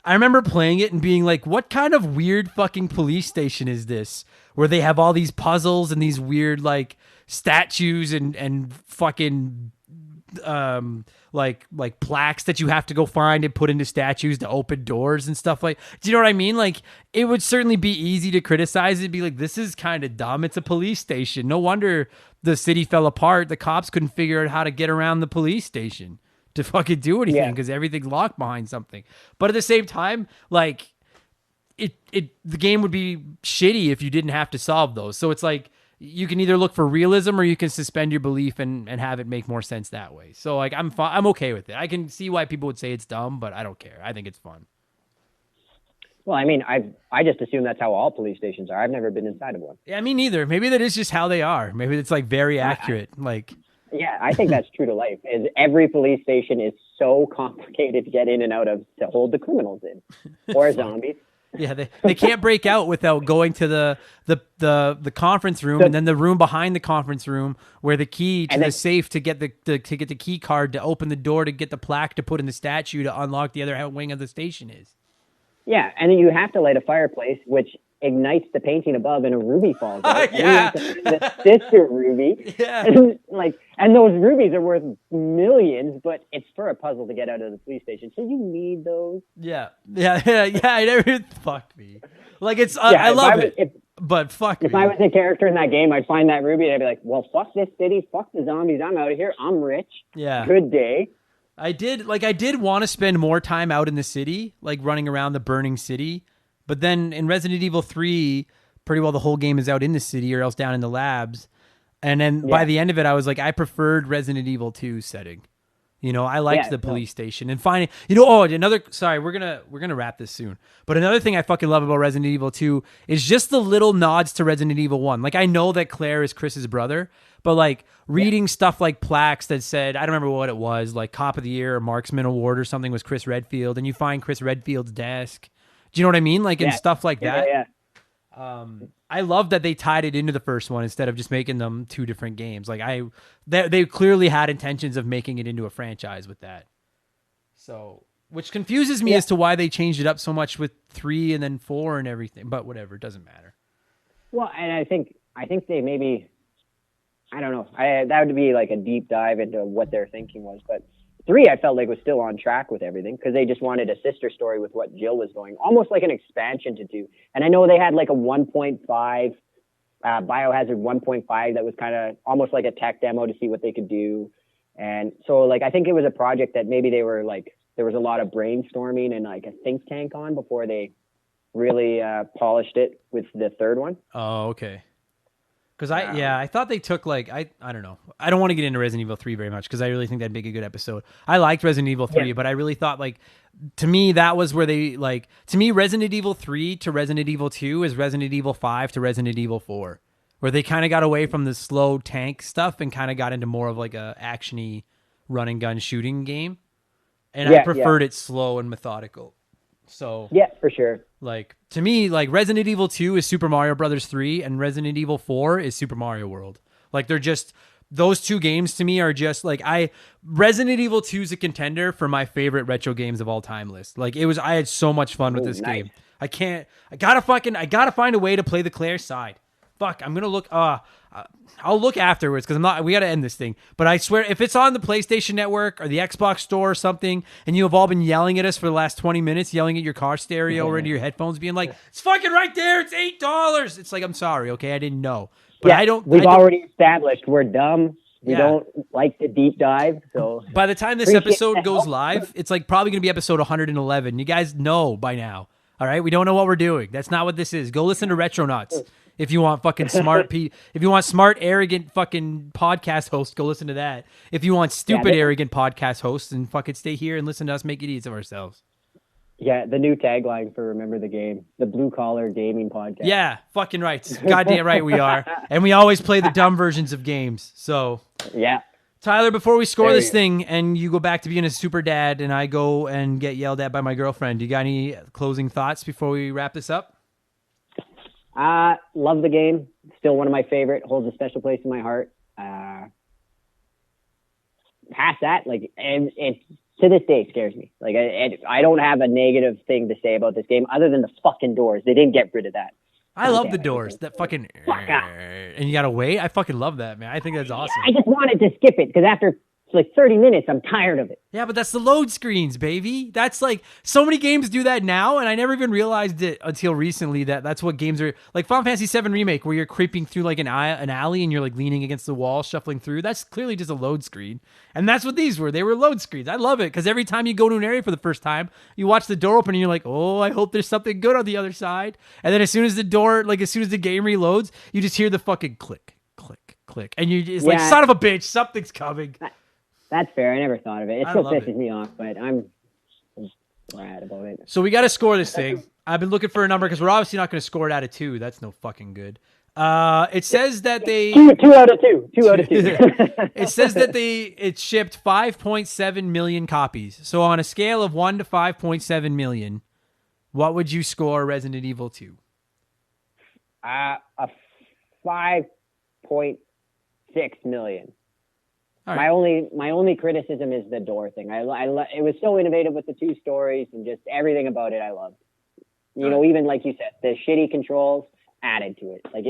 Speaker 1: I remember playing it and being like, what kind of weird fucking police station is this, where they have all these puzzles and these weird like statues and fucking like plaques that you have to go find and put into statues to open doors and stuff. Like, do you know what I mean? Like, it would certainly be easy to criticize it, be like, this is kind of dumb. It's a police station. No wonder the city fell apart. The cops couldn't figure out how to get around the police station to fucking do anything, because everything's locked behind something. But at the same time, like, the game would be shitty if you didn't have to solve those. So it's like, you can either look for realism or you can suspend your belief and have it make more sense that way. So like, I'm okay with it. I can see why people would say it's dumb, but I don't care. I think it's fun.
Speaker 2: Well, I mean, I just assume that's how all police stations are. I've never been inside of one.
Speaker 1: Yeah, me neither. Maybe that is just how they are. Maybe it's like very accurate.
Speaker 2: Yeah, I think that's true to life. Is every police station is so complicated to get in and out of, to hold the criminals in, or zombies.
Speaker 1: Yeah, they can't break out without going to the conference room, and then the room behind the conference room where the key to the safe to get the key card to open the door to get the plaque to put in the statue to unlock the other wing of the station is.
Speaker 2: Yeah, and then you have to light a fireplace, which ignites the painting above, and a ruby falls out.
Speaker 1: Yeah,
Speaker 2: and you have to find the sister ruby.
Speaker 1: Yeah,
Speaker 2: and those rubies are worth millions, but it's for a puzzle to get out of the police station, so you need those.
Speaker 1: Yeah. I never fuck me. Like, it's I love it, but fuck me.
Speaker 2: If I was a character in that game, I'd find that ruby and I'd be like, well, fuck this city, fuck the zombies, I'm out of here, I'm rich.
Speaker 1: Yeah.
Speaker 2: Good day.
Speaker 1: I did want to spend more time out in the city, like running around the burning city. But then in Resident Evil 3, pretty well the whole game is out in the city or else down in the labs. And then by the end of it, I was like, I preferred Resident Evil 2 setting. You know, I liked the police station and finding, sorry, we're going to wrap this soon. But another thing I fucking love about Resident Evil 2 is just the little nods to Resident Evil 1. Like, I know that Claire is Chris's brother, but like reading stuff like plaques that said, I don't remember what it was, like Cop of the Year or Marksman Award or something was Chris Redfield, and you find Chris Redfield's desk. Do you know what I mean? Like, and stuff like that.
Speaker 2: Yeah.
Speaker 1: I love that they tied it into the first one instead of just making them two different games. Like, they clearly had intentions of making it into a franchise with that. So, which confuses me as to why they changed it up so much with 3 and then 4 and everything. But whatever, it doesn't matter.
Speaker 2: Well, and I think they maybe, I don't know. That would be like a deep dive into what their thinking was. But 3, I felt like was still on track with everything because they just wanted a sister story with what Jill was going, almost like an expansion to 2. And I know they had like a 1.5, Biohazard 1.5 that was kind of almost like a tech demo to see what they could do. And so like, I think it was a project that maybe they were like, there was a lot of brainstorming and like a think tank on before they really polished it with the 3rd one.
Speaker 1: Oh, okay. Because I thought they took like, I don't know. I don't want to get into Resident Evil 3 very much because I really think that'd make a good episode. I liked Resident Evil 3, but I really thought like, to me, that was where they like, to me, Resident Evil 3 to Resident Evil 2 is Resident Evil 5 to Resident Evil 4, where they kind of got away from the slow tank stuff and kind of got into more of like a actiony run and gun shooting game. And I preferred it slow and methodical. So
Speaker 2: yeah, for sure.
Speaker 1: Like to me, like Resident Evil 2 is Super Mario Brothers 3 and Resident Evil 4 is Super Mario World. Like they're just, those 2 games to me are just like, Resident Evil 2 is a contender for my favorite retro games of all time list. Like I had so much fun with this game. I gotta find a way to play the Claire side. Fuck, I'm gonna look, I'll look afterwards because we gotta end this thing. But I swear, if it's on the PlayStation Network or the Xbox Store or something, and you have all been yelling at us for the last 20 minutes, yelling at your car stereo or into your headphones, being like, it's fucking right there, it's $8. It's like, I'm sorry, okay, I didn't know. But
Speaker 2: we've already established we're dumb. We don't like to deep dive. So
Speaker 1: by the time this episode goes live, it's like probably gonna be episode 111. You guys know by now. All right, we don't know what we're doing. That's not what this is. Go listen to Retronauts. If you want fucking smart, if you want smart, arrogant fucking podcast hosts, go listen to that. If you want stupid, arrogant podcast hosts, and fucking stay here and listen to us make idiots of ourselves.
Speaker 2: Yeah, the new tagline for Remember the Game, the blue collar gaming podcast.
Speaker 1: Yeah, fucking right. Goddamn right we are. And we always play the dumb versions of games. So
Speaker 2: yeah.
Speaker 1: Tyler, before we score this thing and you go back to being a super dad and I go and get yelled at by my girlfriend, do you got any closing thoughts before we wrap this up?
Speaker 2: Love the game. Still one of my favorite. Holds a special place in my heart. Past that, like, and it to this day scares me. Like, I don't have a negative thing to say about this game other than the fucking doors. They didn't get rid of that.
Speaker 1: I love the doors. That fucking and you gotta wait. I fucking love that, man. I think that's awesome.
Speaker 2: I just wanted to skip it because after like 30 minutes, I'm tired of it.
Speaker 1: Yeah, but that's the load screens, baby. That's like, so many games do that now, and I never even realized it until recently that that's what games are, like Final Fantasy VII Remake, where you're creeping through like an alley and you're like leaning against the wall, shuffling through. That's clearly just a load screen. And that's what these were. They were load screens. I love it, because every time you go to an area for the first time, you watch the door open and you're like, oh, I hope there's something good on the other side. And then as soon as the game reloads, you just hear the fucking click, click, click. And you just like, son of a bitch, something's coming.
Speaker 2: That's fair. I never thought of it. It still pisses me off, but I'm rad about it.
Speaker 1: So we got to score this thing. I've been looking for a number because we're obviously not going to score it out of 2. That's no fucking good. It says that they
Speaker 2: 2 out of 2. 2 out of 2.
Speaker 1: It says that it shipped 5.7 million copies. So on a scale of 1 to 5.7 million, what would you score Resident Evil 2?
Speaker 2: A 5.6 million. Right. My only criticism is the door thing. It was so innovative with the 2 stories and just everything about it I loved. You know, even like you said, the shitty controls added to it. Like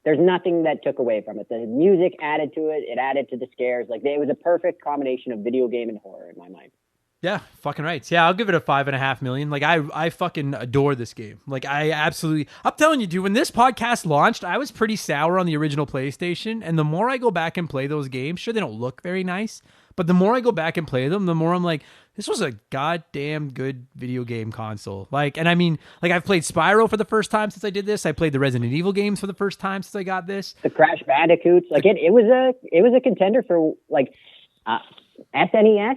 Speaker 2: there's nothing that took away from it. The music added to it. It added to the scares. Like it was a perfect combination of video game and horror in my mind.
Speaker 1: Yeah, fucking right. Yeah, I'll give it a 5.5 million. Like I fucking adore this game. Like I'm telling you, dude, when this podcast launched, I was pretty sour on the original PlayStation. And the more I go back and play those games, sure, they don't look very nice, but the more I go back and play them, the more I'm like, this was a goddamn good video game console. Like, and I mean, like I've played Spyro for the first time since I did this. I played the Resident Evil games for the first time since I got this.
Speaker 2: The Crash Bandicoots. Like it was a contender for like SNES.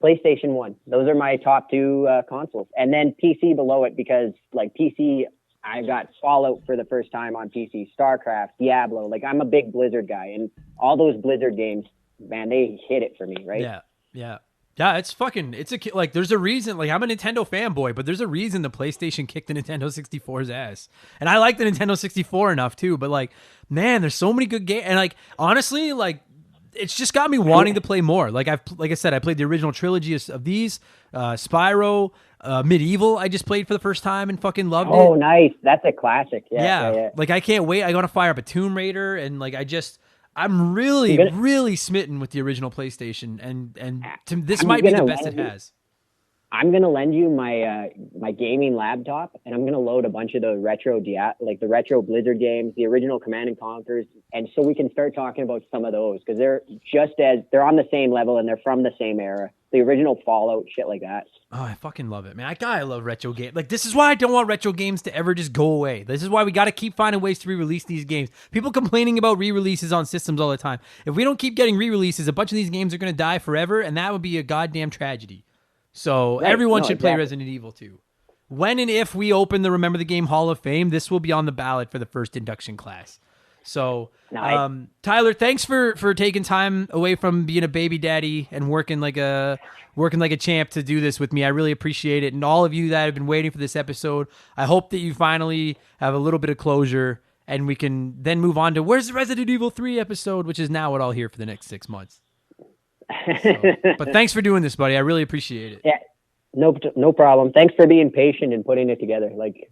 Speaker 2: PlayStation 1. Those are my top 2 consoles. And then PC below it because, like, PC, I got Fallout for the first time on PC, StarCraft, Diablo. Like, I'm a big Blizzard guy. And all those Blizzard games, man, they hit it for me, right?
Speaker 1: Yeah. Yeah, there's a reason, like, I'm a Nintendo fanboy, but there's a reason the PlayStation kicked the Nintendo 64's ass. And I like the Nintendo 64 enough, too. But, like, man, there's so many good games. And, like, honestly, like, it's just got me wanting to play more. Like I said, I played the original trilogy of these, Spyro, Medieval. I just played for the first time and fucking loved it.
Speaker 2: Oh, nice! That's a classic. Yeah.
Speaker 1: Like I can't wait. I gotta fire up a Tomb Raider, and like I'm really smitten with the original PlayStation, and this
Speaker 2: I'm
Speaker 1: might be the
Speaker 2: gonna
Speaker 1: best it
Speaker 2: lend you-
Speaker 1: has.
Speaker 2: I'm gonna lend you my gaming laptop, and I'm gonna load a bunch of the retro Blizzard games, the original Command and Conquers, and so we can start talking about some of those because they're on the same level and they're from the same era. The original Fallout, shit like that.
Speaker 1: Oh, I fucking love it, man. I love retro games. Like, this is why I don't want retro games to ever just go away. This is why we got to keep finding ways to re-release these games. People complaining about re-releases on systems all the time. If we don't keep getting re-releases, a bunch of these games are going to die forever, and that would be a goddamn tragedy. So everyone should play Resident Evil 2. When and if we open the Remember the Game Hall of Fame, this will be on the ballot for the first induction class. So, Tyler, thanks for taking time away from being a baby daddy and working like a champ to do this with me. I really appreciate it. And all of you that have been waiting for this episode, I hope that you finally have a little bit of closure and we can then move on to where's the Resident Evil 3 episode, which is now what I'll hear for the next 6 months. So, but thanks for doing this, buddy. I really appreciate it.
Speaker 2: Yeah, no problem. Thanks for being patient and putting it together. Like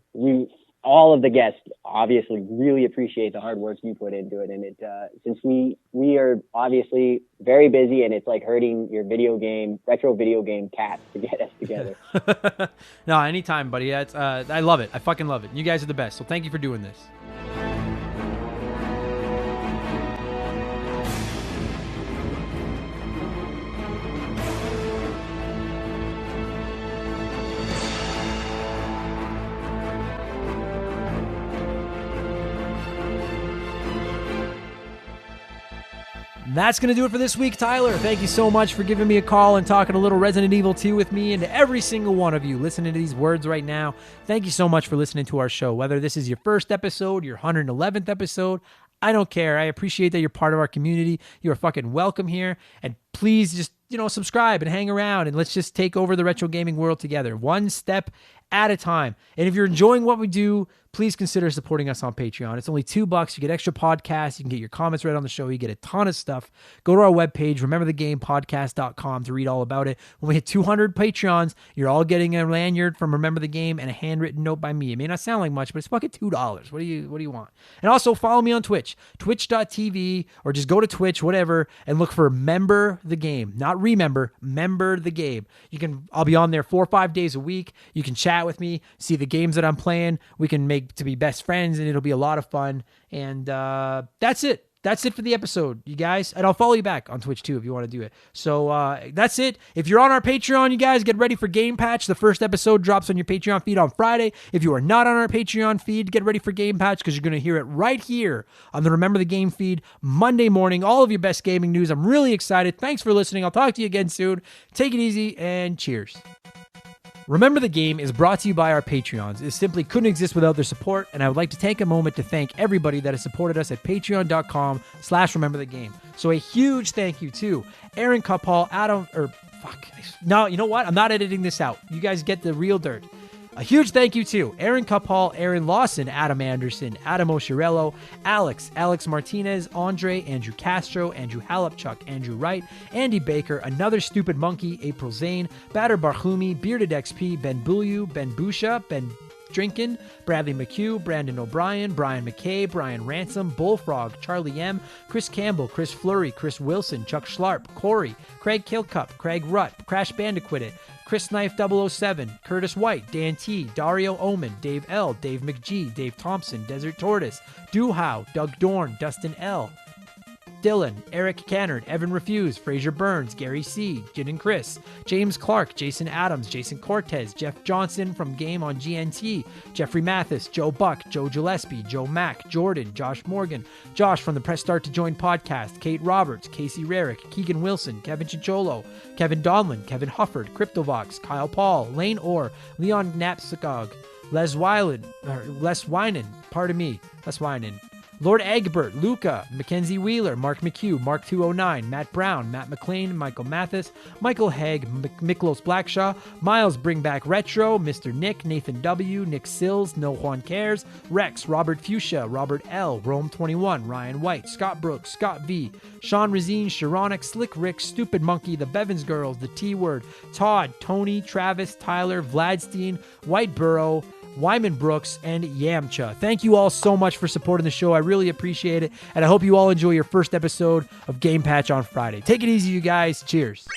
Speaker 2: all of the guests obviously really appreciate the hard work you put into it. And since we are obviously very busy and it's like hurting your retro video game cats to get us together.
Speaker 1: No, anytime, buddy. I love it. I fucking love it. You guys are the best. So thank you for doing this. That's going to do it for this week, Tyler. Thank you so much for giving me a call and talking a little Resident Evil 2 with me, and to every single one of you listening to these words right now. Thank you so much for listening to our show. Whether this is your first episode, your 111th episode, I don't care. I appreciate that you're part of our community. You are fucking welcome here, and please just, subscribe and hang around, and let's just take over the retro gaming world together, one step at a time. And if you're enjoying what we do, please consider supporting us on Patreon. It's only $2. You get extra podcasts. You can get your comments read on the show. You get a ton of stuff. Go to our webpage, rememberthegamepodcast.com, to read all about it. When we hit 200 Patreons, you're all getting a lanyard from Remember the Game and a handwritten note by me. It may not sound like much, but it's fucking $2. What do you want? And also follow me on Twitch, twitch.tv, or just go to Twitch, whatever, and look for Member the Game. Not remember, Member the Game. I'll be on there 4 or 5 days a week. You can chat with me, see the games that I'm playing. We can make to be best friends, and it'll be a lot of fun. And that's it. That's it for the episode, you guys. And I'll follow you back on Twitch too if you want to do it. So that's it. If you're on our Patreon, you guys get ready for Game Patch. The first episode drops on your Patreon feed on Friday. If you are not on our Patreon feed, get ready for Game Patch because you're going to hear it right here on the Remember the Game feed Monday morning. All of your best gaming news. I'm really excited. Thanks for listening. I'll talk to you again soon. Take it easy and cheers. Remember the Game is brought to you by our Patreons. It simply couldn't exist without their support, and I would like to take a moment to thank everybody that has supported us at patreon.com/rememberthegame. So a huge thank you to Aaron Cuphall, No, you know what? I'm not editing this out. You guys get the real dirt. A huge thank you to Aaron Cuphall, Aaron Lawson, Adam Anderson, Adam Oshirello, Alex Martinez, Andre, Andrew Castro, Andrew Halupchuk, Andrew Wright, Andy Baker, Another Stupid Monkey, April Zane, Batter Barhumi, Bearded XP, Ben Bulyu, Ben Busha, Ben Drinkin, Bradley McHugh, Brandon O'Brien, Brian McKay, Brian Ransom, Bullfrog, Charlie M, Chris Campbell, Chris Fleury, Chris Wilson, Chuck Schlarp, Corey, Craig Kilcup, Craig Rutt, Crash Bandicoot, Chris Knife 007, Curtis White, Dan T, Dario Omen, Dave L, Dave McGee, Dave Thompson, Desert Tortoise, Duhow, Doug Dorn, Dustin L, Dylan, Eric Cannard, Evan Refuse, Fraser Burns, Gary C, Jin and Chris, James Clark, Jason Adams, Jason Cortez, Jeff Johnson from Game on GNT, Jeffrey Mathis, Joe Buck, Joe Gillespie, Joe Mack, Jordan, Josh Morgan, Josh from the Press Start to Join podcast, Kate Roberts, Casey Rarick, Keegan Wilson, Kevin Chicholo, Kevin Donlin, Kevin Hufford, Cryptovox, Kyle Paul, Lane Orr, Leon Knapsagog, Les Winan, Lord Egbert, Luca, Mackenzie Wheeler, Mark McHugh, Mark 209, Matt Brown, Matt McLean, Michael Mathis, Michael Haig, Miklos Blackshaw, Miles Bring Back Retro, Mr. Nick, Nathan W, Nick Sills, No Juan Cares, Rex, Robert Fuchsia, Robert L, Rome 21, Ryan White, Scott Brooks, Scott V, Sean Razine, Sharonic, Slick Rick, Stupid Monkey, The Bevins Girls, The T Word, Todd, Tony, Travis, Tyler, Vladstein, White Burrow, Wyman Brooks, and Yamcha. Thank you all so much for supporting the show. I really appreciate it, and I hope you all enjoy your first episode of Game Patch on Friday. Take it easy, you guys. Cheers.